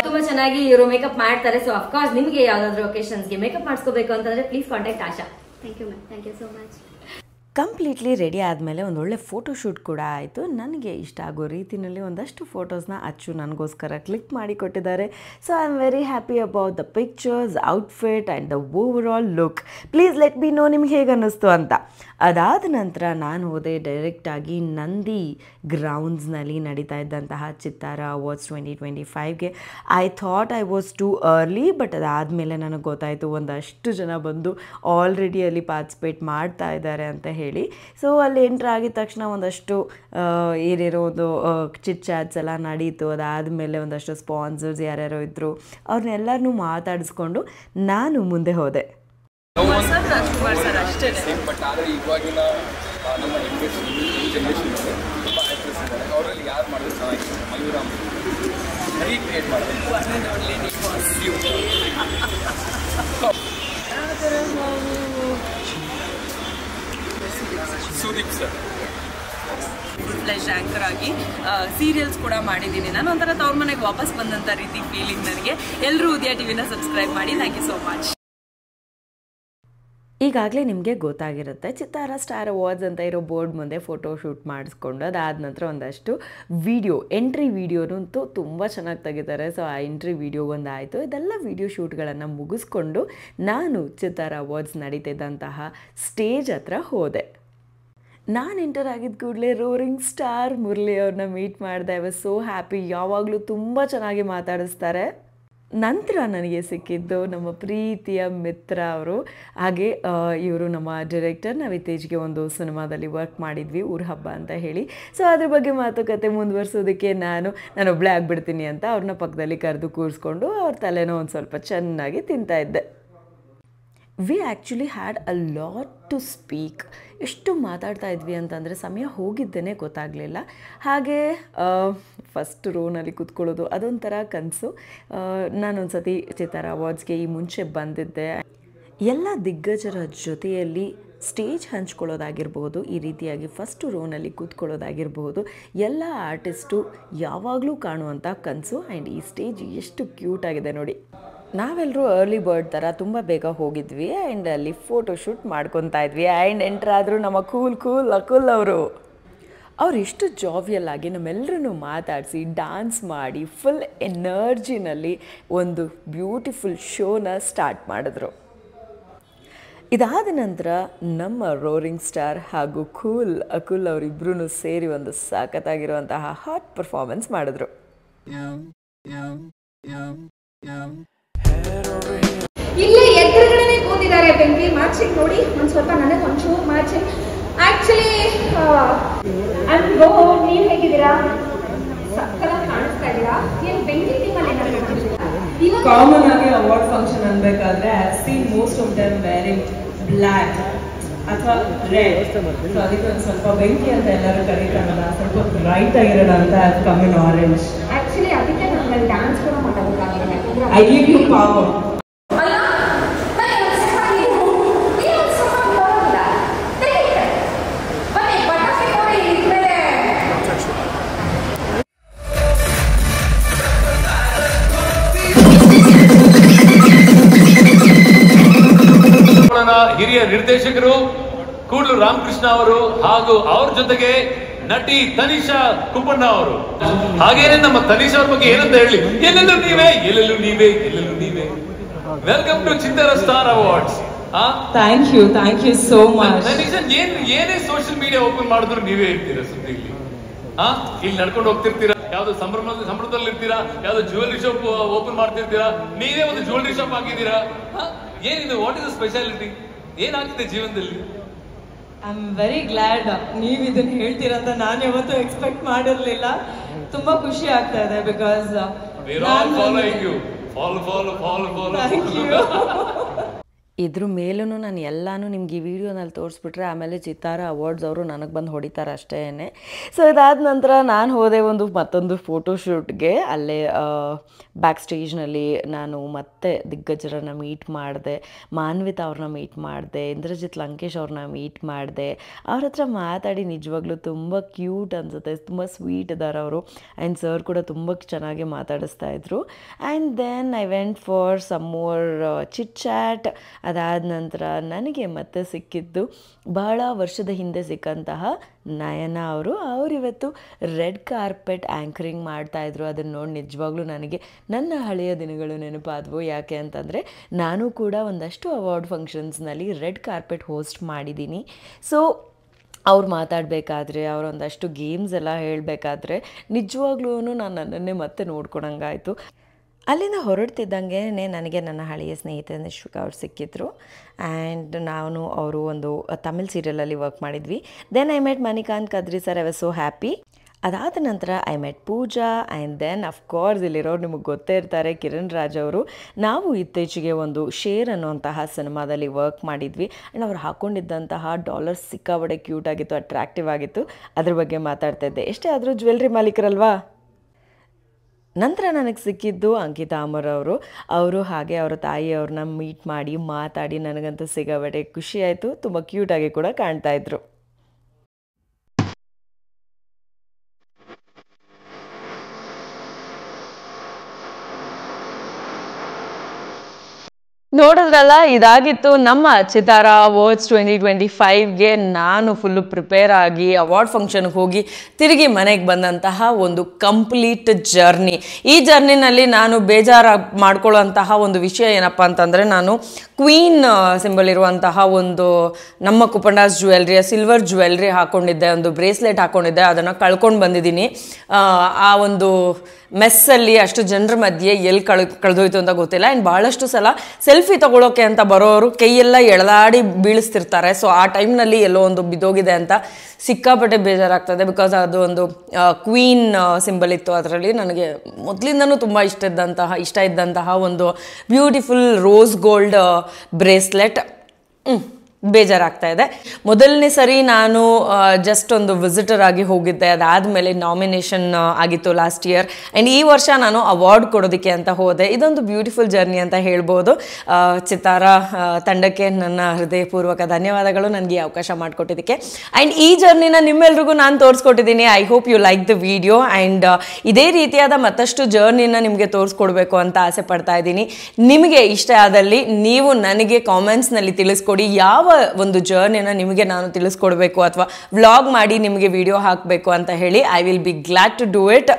ತುಂಬಾ ಚೆನ್ನಾಗಿ ಇವರು ಮೇಕಪ್ ಮಾಡ್ತಾರೆ. ಸೊ ಅಫ್ಕೋರ್ಸ್ ನಿಮಗೆ ಯಾವ್ದಾದ್ರು ಒಕೇಶನ್ಸ್ಗೆ ಮೇಕಪ್ ಮಾಡಿಸ್ಕೋಬೇಕು ಅಂತಂದ್ರೆ please contact Asha. Thank you ma'am, thank you so much. Completely ready ಆದಮೇಲೆ ಒಂದು ಒಳ್ಳೆ ಫೋಟೋಶೂಟ್ ಕೂಡ ಆಯಿತು. ನನಗೆ ಇಷ್ಟ ಆಗೋ ರೀತಿಯಲ್ಲಿ ಒಂದಷ್ಟು ಫೋಟೋಸ್ನ ಅಚ್ಚು ನನಗೋಸ್ಕರ ಕ್ಲಿಕ್ ಮಾಡಿ ಕೊಟ್ಟಿದ್ದಾರೆ. So I am very happy about the pictures, outfit and the over all look. Please let me no ನಿಮ್ಗೆ ಹೇಗೆ ಅನ್ನಿಸ್ತು ಅಂತ. ಅದಾದ ನಂತರ ನಾನು ಹೋದೆ ಡೈರೆಕ್ಟಾಗಿ ನಂದಿ ಗ್ರೌಂಡ್ಸ್ನಲ್ಲಿ ನಡೀತಾ ಇದ್ದಂತಹ ಚಿತ್ತಾರ ಅವಾರ್ಡ್ಸ್ 2025ಗೆ. I thought I was too early, but ಅದಾದಮೇಲೆ ನನಗೆ ಗೊತ್ತಾಯಿತು ಒಂದಷ್ಟು ಜನ ಬಂದು ಆಲ್ರೆಡಿ ಅಲ್ಲಿ ಪಾರ್ಟಿಸಿಪೇಟ್ ಮಾಡ್ತಾ ಇದ್ದಾರೆ ಅಂತ ಹೇಳಿ. ಸೊ ಅಲ್ಲಿ ಎಂಟ್ರ್ ಆಗಿದ ತಕ್ಷಣ ಒಂದಷ್ಟು ಏನೇನೋ ಒಂದು ಚಿಟ್ ಚಾಟ್ಸ್ ಎಲ್ಲ ನಡೀತು. ಅದಾದಮೇಲೆ ಒಂದಷ್ಟು ಸ್ಪಾನ್ಸರ್ಸ್ ಯಾರ್ಯಾರೋ ಇದ್ದರು, ಅವ್ರನ್ನೆಲ್ಲರನ್ನೂ ಮಾತಾಡಿಸ್ಕೊಂಡು ನಾನು ಮುಂದೆ ಹೋದೆ. ಬಟ್ ಆದರೆ ಇವಾಗಿನ ನಮ್ಮ ಜನರೇಷನ್ ತುಂಬ ಆ್ಯಕ್ಟ್ರೆಸ್ ಇದ್ದಾರೆ. ಅವರಲ್ಲಿ ಯಾರು ಮಾಡಿದ್ರೆ ಚೆನ್ನಾಗಿದೆ? ಮಯೂರಾಮ್ ರೀಕ್ರಿಯೇಟ್ ಮಾಡಿದ್ರೆ Sudeep sir full flesh anchor ಆಗಿ ಸೀರಿಯಲ್ಸ್ ಕೂಡ ಮಾಡಿದ್ದೀನಿ ನಾನು. ಒಂಥರ ತವ್ರ ಮನೆಗೆ ವಾಪಸ್ ಬಂದಂಥ ರೀತಿ ಫೀಲಿಂಗ್ ನನಗೆ. ಎಲ್ಲರೂ ಉದಯ ಟಿವಿನ ಸಬ್ಸ್ಕ್ರೈಬ್ ಮಾಡಿ. Thank you so much. ಈಗಾಗಲೇ ನಿಮಗೆ ಗೊತ್ತಾಗಿರುತ್ತೆ, ಚಿತ್ತಾರ ಸ್ಟಾರ್ ಅವಾರ್ಡ್ಸ್ ಅಂತ ಇರೋ ಬೋರ್ಡ್ ಮುಂದೆ ಫೋಟೋ ಶೂಟ್ ಮಾಡಿಸ್ಕೊಂಡು ಅದಾದ ನಂತರ ಒಂದಷ್ಟು ವಿಡಿಯೋ, ಎಂಟ್ರಿ ವಿಡಿಯೋನಂತೂ ತುಂಬ ಚೆನ್ನಾಗಿ ತೆಗಿತಾರೆ. ಸೊ ಆ ಎಂಟ್ರಿ ವಿಡಿಯೋ ಒಂದಾಯಿತು. ಇದೆಲ್ಲ ವಿಡಿಯೋ ಶೂಟ್ಗಳನ್ನು ಮುಗಿಸ್ಕೊಂಡು ನಾನು ಚಿತ್ತಾರ ಅವಾರ್ಡ್ಸ್ ನಡೀತಿದ್ದಂತಹ ಸ್ಟೇಜ್ ಹತ್ರ ಹೋದೆ. ನಾನು ಎಂಟರ್ ಆಗಿದ್ದ ಕೂಡಲೇ ರೋರಿಂಗ್ ಸ್ಟಾರ್ ಮುರಳಿ ಅವ್ರನ್ನ ಮೀಟ್ ಮಾಡಿದೆ. I was so happy. ಯಾವಾಗಲೂ ತುಂಬ ಚೆನ್ನಾಗಿ ಮಾತಾಡಿಸ್ತಾರೆ. ನಂತರ ನನಗೆ ಸಿಕ್ಕಿದ್ದು ನಮ್ಮ ಪ್ರೀತಿಯ ಮಿತ್ರ ಅವರು. ಹಾಗೆ ಇವರು ನಮ್ಮ ಡೈರೆಕ್ಟರ್. ನಾವು ಇತ್ತೀಚೆಗೆ ಒಂದು ಸಿನಿಮಾದಲ್ಲಿ ವರ್ಕ್ ಮಾಡಿದ್ವಿ, ಊರ ಹಬ್ಬ ಅಂತ ಹೇಳಿ. ಸೊ ಅದ್ರ ಬಗ್ಗೆ ಮಾತುಕತೆ ಮುಂದುವರ್ಸೋದಕ್ಕೆ ನಾನು ಒಬ್ಬಳೇ ಆಗಿಬಿಡ್ತೀನಿ ಅಂತ ಅವ್ರನ್ನ ಪಕ್ಕದಲ್ಲಿ ಕರೆದು ಕೂರಿಸ್ಕೊಂಡು ಅವ್ರ ತಲೆನೋ ಒಂದು ಸ್ವಲ್ಪ ಚೆನ್ನಾಗಿ ತಿಂತಾಯಿದ್ದೆ. We actually had a lot to speak. ಎಷ್ಟು ಮಾತಾಡ್ತಾ ಇದ್ವಿ ಅಂತಂದರೆ ಸಮಯ ಹೋಗಿದ್ದೇನೆ ಗೊತ್ತಾಗಲಿಲ್ಲ. ಹಾಗೆ ಫಸ್ಟ್ ರೋನಲ್ಲಿ ಕೂತ್ಕೊಳ್ಳೋದು ಅದೊಂಥರ ಕನಸು. ನಾನೊಂದು ಸತಿ ಚಿತ್ತಾರ ಅವಾರ್ಡ್ಸ್ಗೆ ಈ ಮುಂಚೆ ಬಂದಿದ್ದೆ. ಎಲ್ಲ ದಿಗ್ಗಜರ ಜೊತೆಯಲ್ಲಿ ಸ್ಟೇಜ್ ಹಂಚ್ಕೊಳ್ಳೋದಾಗಿರ್ಬೋದು, ಈ ರೀತಿಯಾಗಿ ಫಸ್ಟ್ ರೋನಲ್ಲಿ ಕೂತ್ಕೊಳ್ಳೋದಾಗಿರ್ಬೋದು, ಎಲ್ಲ ಆರ್ಟಿಸ್ಟು ಯಾವಾಗಲೂ ಕಾಣುವಂಥ ಕನಸು. ಆ್ಯಂಡ್ ಈ ಸ್ಟೇಜ್ ಎಷ್ಟು ಕ್ಯೂಟ್ ಆಗಿದೆ ನೋಡಿ. ನಾವೆಲ್ಲರೂ ಅರ್ಲಿ ಬರ್ಡ್ ಥರ ತುಂಬ ಬೇಗ ಹೋಗಿದ್ವಿ ಆ್ಯಂಡ್ ಅಲ್ಲಿ ಫೋಟೋಶೂಟ್ ಮಾಡ್ಕೊತಾ ಇದ್ವಿ. ಆ್ಯಂಡ್ ಎಂಟ್ರ್ ಆದರೂ ನಮ್ಮ ಅಕುಲ್ ಅವರು ಎಷ್ಟು ಜಾವಿಯಲ್ ಆಗಿ ನಮ್ಮೆಲ್ಲರೂ ಮಾತಾಡಿಸಿ ಡ್ಯಾನ್ಸ್ ಮಾಡಿ ಫುಲ್ ಎನರ್ಜಿನಲ್ಲಿ ಒಂದು ಬ್ಯೂಟಿಫುಲ್ ಶೋನ ಸ್ಟಾರ್ಟ್ ಮಾಡಿದ್ರು. ಇದಾದ ನಂತರ ನಮ್ಮ ರೋರಿಂಗ್ ಸ್ಟಾರ್ ಹಾಗೂ ಅಕುಲ್ ಅವರಿಬ್ಬರೂ ಸೇರಿ ಒಂದು ಸಖತ್ತಾಗಿರುವಂತಹ ಹಾಟ್ ಪರ್ಫಾರ್ಮೆನ್ಸ್ ಮಾಡಿದ್ರು. ಇಲ್ಲೇ ಎದುರುಗಡೆನೆ ಕೂತಿದ್ದಾರೆ ಬೆಂಕಿ. ಮ್ಯಾಚಿಂಗ್ ನೋಡಿ ಒಂದು ಸ್ವಲ್ಪ ನನಗೆ ಒಂಚೂರು ಮ್ಯಾಚಿಂಗ್. ಆಕ್ಚುಲಿ ನೀವ್ ಹೇಗಿದ್ದೀರಾ? ಸಕ್ಕತ್ತಾಗಿ ಕಾಣಿಸ್ತಾ ಇದ್ದೀರಾ. ಏನ್ ಬೆಂಕಿ ಟೀಮಲ್ಲಿ ಕಾಮನ್ ಆಗಿ ಅವಾರ್ಡ್ ಫಂಕ್ಷನ್ ಅನ್ಬೇಕಾದ್ರೆ I have seen most of them wearing black. ಅಥವಾ ರೆಡ್. ಸೊ ಅದಕ್ಕೆ ಒಂದು ಸ್ವಲ್ಪ ಬೆಂಕಿ ಅಂತ ಎಲ್ಲರೂ ಕರೀತಾರಲ್ಲ, ಸ್ವಲ್ಪ ಬ್ರೈಟ್ ಆಗಿರೋಣ ಅಂತ ಕಮ್ ಇನ್ ಆರೆಂಜ್. ಆಕ್ಚುಲಿ ಅದಕ್ಕೆ ನಮ್ಗೆ ಡ್ಯಾನ್ಸ್ ಕೂಡ ಮಾಡೋಕ್ಕಾಗಿಲ್ಲ. I give you power. ಹಿರಿಯ ನಿರ್ದೇಶಕರು ಕೂಡ್ಲು ರಾಮಕೃಷ್ಣ ಅವರು ಹಾಗೂ ಅವ್ರ ಜೊತೆಗೆ ನಟಿ ತನಿಷಾ ಕುಪ್ಪಣ್ಣ ಅವರು. ಹಾಗೇನೆ ನಮ್ಮ ತನಿಷಾ ಅವ್ರ ಬಗ್ಗೆ ಏನಂತ ಹೇಳಿ, ಎಲ್ಲೆಲ್ಲೂ ನೀವೇ ಎಲ್ಲೆಲ್ಲೂ ನೀವೇ ಎಲ್ಲೆಲ್ಲೂ ನೀವೇ. Welcome to Chittara star awards. Thank you so much. Tanisha ಏನೇ ಸೋಷಿಯಲ್ ಮೀಡಿಯಾ ಓಪನ್ ಮಾಡಿದ್ರು ನೀವೇ ಇರ್ತೀರಾ ಸುದ್ದಿಲಿ. ಇಲ್ಲಿ ನಡ್ಕೊಂಡು ಹೋಗ್ತಿರ್ತೀರಾ, ಯಾವ್ದು ಸಂಭ್ರಮದಲ್ಲಿ ಇರ್ತೀರಾ, ಯಾವ್ದು ಜ್ಯುವೆಲರಿ ಶಾಪ್ ಓಪನ್ ಮಾಡ್ತಿರ್ತೀರಾ, ನೀವೇ ಒಂದು ಜ್ಯುವೆಲರಿ ಶಾಪ್ ಹಾಕಿದ್ದೀರಾ. ಏನಿದೆ, ವಾಟ್ ಇಸ್ ದ ಸ್ಪೆಷಾಲಿಟಿ, ಏನಾಗ್ತಿದೆ ಜೀವನದಲ್ಲಿ? ಐ ಆಮ್ ವೆರಿ ಗ್ಲಾಡ್ ನೀವು ಇದನ್ನ ಹೇಳ್ತೀರಾ ಅಂತ ನಾನು ಯಾವತ್ತೂ ಎಕ್ಸ್ಪೆಕ್ಟ್ ಮಾಡಿರ್ಲಿಲ್ಲ. ತುಂಬಾ ಖುಷಿ ಆಗ್ತಾ ಇದೆ ಬಿಕಾಸ್ ಇದ್ರ ಮೇಲೂ ನಾನು ಎಲ್ಲನೂ ನಿಮ್ಗೆ ಈ ವಿಡಿಯೋನಲ್ಲಿ ತೋರಿಸ್ಬಿಟ್ರೆ ಆಮೇಲೆ ಚಿತ್ತಾರ ಅವಾರ್ಡ್ಸ್ ಅವರು ನನಗೆ ಬಂದು ಹೊಡಿತಾರೆ ಅಷ್ಟೇ. ಸೊ ಇದಾದ ನಂತರ ನಾನು ಹೋದೆ ಮತ್ತೊಂದು ಫೋಟೋಶೂಟ್ಗೆ. ಅಲ್ಲೇ ಬ್ಯಾಕ್ ಸ್ಟೇಜ್ನಲ್ಲಿ ನಾನು ಮತ್ತೆ ದಿಗ್ಗಜರನ್ನ ಮೀಟ್ ಮಾಡಿದೆ, ಮಾನ್ವಿತಾ ಅವ್ರನ್ನ ಮೀಟ್ ಮಾಡಿದೆ, ಇಂದ್ರಜಿತ್ ಲಂಕೇಶ್ ಅವ್ರನ್ನ ಮೀಟ್ ಮಾಡಿದೆ. ಅವ್ರ ಹತ್ರ ಮಾತಾಡಿ ನಿಜವಾಗ್ಲೂ ತುಂಬ ಕ್ಯೂಟ್ ಅನಿಸುತ್ತೆ, ತುಂಬ ಸ್ವೀಟ್ ಇದ್ದಾರೆ ಅವರು. ಆ್ಯಂಡ್ ಸರ್ ಕೂಡ ತುಂಬ ಚೆನ್ನಾಗಿ ಮಾತಾಡಿಸ್ತಾ ಇದ್ರು. And then I went for some more chit chat. ಅದಾದ ನಂತರ ನನಗೆ ಮತ್ತೆ ಸಿಕ್ಕಿದ್ದು ಬಹಳ ವರ್ಷದ ಹಿಂದೆ ಸಿಕ್ಕಂತಹ ನಯನ ಅವರು. ಅವರಿವತ್ತು ರೆಡ್ ಕಾರ್ಪೆಟ್ ಆ್ಯಂಕರಿಂಗ್ ಮಾಡ್ತಾಯಿದ್ರು. ಅದನ್ನು ನೋಡಿ ನಿಜವಾಗ್ಲೂ ನನಗೆ ನನ್ನ ಹಳೆಯ ದಿನಗಳು ನೆನಪಾದವು. ಯಾಕೆ ಅಂತಂದರೆ ನಾನು ಕೂಡ ಒಂದಷ್ಟು ಅವಾರ್ಡ್ ಫಂಕ್ಷನ್ಸ್ನಲ್ಲಿ ರೆಡ್ ಕಾರ್ಪೆಟ್ ಹೋಸ್ಟ್ ಮಾಡಿದ್ದೀನಿ. ಸೊ ಅವ್ರು ಮಾತಾಡಬೇಕಾದ್ರೆ, ಅವರೊಂದಷ್ಟು ಗೇಮ್ಸ್ ಎಲ್ಲ ಹೇಳಬೇಕಾದ್ರೆ ನಿಜವಾಗ್ಲೂ ನಾನು ನನ್ನನ್ನೇ ಮತ್ತೆ ನೋಡ್ಕೊಳಂಗಾಯಿತು. ಅಲ್ಲಿಂದ ಹೊರಡ್ತಿದ್ದಂಗೆ ನನಗೆ ನನ್ನ ಹಳೆಯ ಸ್ನೇಹಿತ ನಿಶ್ವಿಕಾ ಅವ್ರು ಸಿಕ್ಕಿದ್ರು. ಆ್ಯಂಡ್ ನಾನು ಅವರು ಒಂದು ತಮಿಳ್ ಸೀರಿಯಲಲ್ಲಿ ವರ್ಕ್ ಮಾಡಿದ್ವಿ. Then I met Manikanth Kadri sir. I was so happy. ಅದಾದ ನಂತರ I met Pooja. And then of course ಇಲ್ಲಿರೋರು ನಿಮಗೆ ಗೊತ್ತೇ ಇರ್ತಾರೆ, ಕಿರಣ್ ರಾಜ್ ಅವರು. ನಾವು ಇತ್ತೀಚೆಗೆ ಒಂದು ಶೇರ್ ಅನ್ನುವಂತಹ ಸಿನಿಮಾದಲ್ಲಿ ವರ್ಕ್ ಮಾಡಿದ್ವಿ. ಆ್ಯಂಡ್ ಅವ್ರು ಹಾಕ್ಕೊಂಡಿದ್ದಂತಹ ಡಾಲರ್ಸ್ ಸಿಕ್ಕಾಬಡೆ ಕ್ಯೂಟ್ ಆಗಿತ್ತು, ಅಟ್ರಾಕ್ಟಿವ್ ಆಗಿತ್ತು. ಅದ್ರ ಬಗ್ಗೆ ಮಾತಾಡ್ತಾ ಇದ್ದೆ. ಎಷ್ಟೇ ಆದರೂ ಜ್ಯುವೆಲ್ರಿ ಮಾಲೀಕರಲ್ವಾ. ನಂತರ ನನಗೆ ಸಿಕ್ಕಿದ್ದು ಅಂಕಿತಾ ಅಮರ್ ಅವರು ಹಾಗೆ ಅವರ ತಾಯಿಯವ್ರನ್ನ ಮೀಟ್ ಮಾಡಿ ಮಾತಾಡಿ ನನಗಂತೂ ಸಿಗಬಡೆ ಖುಷಿ ಆಯಿತು. ತುಂಬ ಕ್ಯೂಟಾಗಿ ಕೂಡ ಕಾಣ್ತಾಯಿದ್ರು. ನೋಡಿದ್ರಲ್ಲ, ಇದಾಗಿತ್ತು ನಮ್ಮ ಚಿತ್ತಾರ ಅವಾರ್ಡ್ಸ್ 2025ಗೆ ನಾನು ಫುಲ್ಲು ಪ್ರಿಪೇರ್ ಆಗಿ ಅವಾರ್ಡ್ ಫಂಕ್ಷನ್ಗೆ ಹೋಗಿ ತಿರುಗಿ ಮನೆಗೆ ಬಂದಂತಹ ಒಂದು ಕಂಪ್ಲೀಟ್ ಜರ್ನಿ. ಈ ಜರ್ನಿನಲ್ಲಿ ನಾನು ಬೇಜಾರು ಮಾಡ್ಕೊಳ್ಳೋಂತಹ ಒಂದು ವಿಷಯ ಏನಪ್ಪ ಅಂತಂದರೆ, ನಾನು ಕ್ವೀನ್ ಸಿಂಬಲ್ ಇರುವಂತಹ ಒಂದು ನಮ್ಮ ಕುಪ್ಪಂಡಾಸ್ ಜ್ಯುವೆಲ್ರಿಯ ಸಿಲ್ವರ್ ಜ್ಯುವೆಲ್ರಿ ಹಾಕ್ಕೊಂಡಿದ್ದೆ, ಒಂದು ಬ್ರೇಸ್ಲೆಟ್ ಹಾಕ್ಕೊಂಡಿದ್ದೆ. ಅದನ್ನು ಕಳ್ಕೊಂಡು ಬಂದಿದ್ದೀನಿ. ಆ ಒಂದು ಮೆಸ್ಸಲ್ಲಿ ಅಷ್ಟು ಜನರ ಮಧ್ಯೆ ಎಲ್ಲಿ ಕಳೆದೋಯ್ತು ಅಂತ ಗೊತ್ತಿಲ್ಲ. ಆ್ಯಂಡ್ ಭಾಳಷ್ಟು ಸಲ ಸೆಲ್ಫಿ ತಗೊಳ್ಳೋಕೆ ಅಂತ ಬರೋರು ಕೈಯೆಲ್ಲ ಎಳೆದಾಡಿ ಬೀಳಿಸ್ತಿರ್ತಾರೆ. ಸೊ ಆ ಟೈಮ್ನಲ್ಲಿ ಎಲ್ಲೋ ಒಂದು ಬಿದ್ದೋಗಿದೆ ಅಂತ ಸಿಕ್ಕಾಪಟ್ಟೆ ಬೇಜಾರಾಗ್ತದೆ. ಬಿಕಾಸ್ ಅದು ಒಂದು ಕ್ವೀನ್ ಸಿಂಬಲ್ ಇತ್ತು. ಅದರಲ್ಲಿ ನನಗೆ ಮೊದಲಿಂದನೂ ತುಂಬ ಇಷ್ಟ ಇದ್ದಂತಹ ಒಂದು ಬ್ಯೂಟಿಫುಲ್ ರೋಸ್ ಗೋಲ್ಡ್ ಬ್ರೇಸ್ಲೆಟ್ ಬೇಜಾರಾಗ್ತಾ ಇದೆ. ಮೊದಲನೇ ಸರಿ ನಾನು ಜಸ್ಟ್ ಒಂದು ವಿಸಿಟರ್ ಆಗಿ ಹೋಗಿದ್ದೆ. ಅದಾದಮೇಲೆ ನಾಮಿನೇಷನ್ ಆಗಿತ್ತು ಲಾಸ್ಟ್ ಇಯರ್. ಆ್ಯಂಡ್ ಈ ವರ್ಷ ನಾನು ಅವಾರ್ಡ್ ಕೊಡೋದಕ್ಕೆ ಅಂತ ಹೋದೆ. ಇದೊಂದು ಬ್ಯೂಟಿಫುಲ್ ಜರ್ನಿ ಅಂತ ಹೇಳ್ಬೋದು. ಚಿತ್ತಾರ ತಂಡಕ್ಕೆ ನನ್ನ ಹೃದಯಪೂರ್ವಕ ಧನ್ಯವಾದಗಳು ನನಗೆ ಅವಕಾಶ ಮಾಡಿಕೊಟ್ಟಿದ್ದಕ್ಕೆ. ಆ್ಯಂಡ್ ಈ ಜರ್ನಿನ ನಿಮ್ಮೆಲ್ರಿಗೂ ನಾನು ತೋರಿಸ್ಕೊಟ್ಟಿದ್ದೀನಿ. I hope you like the video. And ಇದೇ ರೀತಿಯಾದ ಮತ್ತಷ್ಟು ಜರ್ನಿನ ನಿಮಗೆ ತೋರಿಸ್ಕೊಡ್ಬೇಕು ಅಂತ ಆಸೆ ಪಡ್ತಾ ಇದ್ದೀನಿ. ನಿಮಗೆ ಇಷ್ಟ ಆದಲ್ಲಿ ನೀವು ನನಗೆ ಕಾಮೆಂಟ್ಸ್ನಲ್ಲಿ ತಿಳಿಸ್ಕೊಡಿ, ಯಾವ ಒಂದು ಜರ್ನಿನ ನಿಮಗೆ ನಾನು ತಿಳಿಸ್ಕೊಡ್ಬೇಕು ಅಥವಾ ವ್ಲಾಗ್ ಮಾಡಿ ನಿಮಗೆ ವಿಡಿಯೋ ಹಾಕಬೇಕು ಅಂತ ಹೇಳಿ. I will be glad to do it.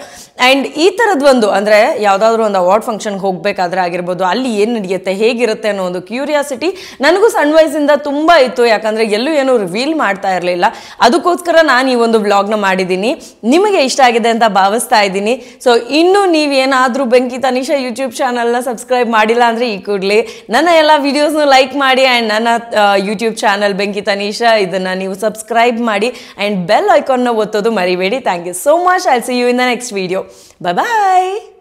And ಈ ಥರದ್ದು ಅಂದರೆ ಯಾವುದಾದ್ರೂ ಒಂದು ಅವಾರ್ಡ್ ಫಂಕ್ಷನ್ಗೆ ಹೋಗಬೇಕಾದ್ರೆ ಆಗಿರ್ಬೋದು, ಅಲ್ಲಿ ಏನು ನಡೆಯುತ್ತೆ, ಹೇಗಿರುತ್ತೆ ಅನ್ನೋ ಒಂದು ಕ್ಯೂರಿಯಾಸಿಟಿ ನನಗೂ ಸಣ್ಣ ವಯಸ್ಸಿಂದ ತುಂಬ ಇತ್ತು. ಯಾಕಂದರೆ ಎಲ್ಲೂ ಏನೂ ರಿವೀಲ್ ಮಾಡ್ತಾ ಇರಲಿಲ್ಲ. ಅದಕ್ಕೋಸ್ಕರ ನಾನು ಈ ಒಂದು ವ್ಲಾಗ್ನ ಮಾಡಿದ್ದೀನಿ. ನಿಮಗೆ ಇಷ್ಟ ಆಗಿದೆ ಅಂತ ಭಾವಿಸ್ತಾ ಇದ್ದೀನಿ. ಸೊ ಇನ್ನೂ ನೀವೇನಾದರೂ ಬೆಂಕಿ ತನಿಷಾ ಯೂಟ್ಯೂಬ್ ಚಾನಲ್ನ ಸಬ್ಸ್ಕ್ರೈಬ್ ಮಾಡಿಲ್ಲ ಅಂದರೆ ಈ ಕೂಡಲೇ ನನ್ನ ಎಲ್ಲ ವೀಡಿಯೋಸ್ನು ಲೈಕ್ ಮಾಡಿ. ಆ್ಯಂಡ್ ನನ್ನ ಯೂಟ್ಯೂಬ್ ಚಾನಲ್ ಬೆಂಕಿ ತನಿಷಾ ಇದನ್ನು ನೀವು ಸಬ್ಸ್ಕ್ರೈಬ್ ಮಾಡಿ ಆ್ಯಂಡ್ ಬೆಲ್ ಐಕಾನ್ನ ಒತ್ತೋದು ಮರಿಬೇಡಿ. Thank you so much. I will see you in the next video. Bye bye.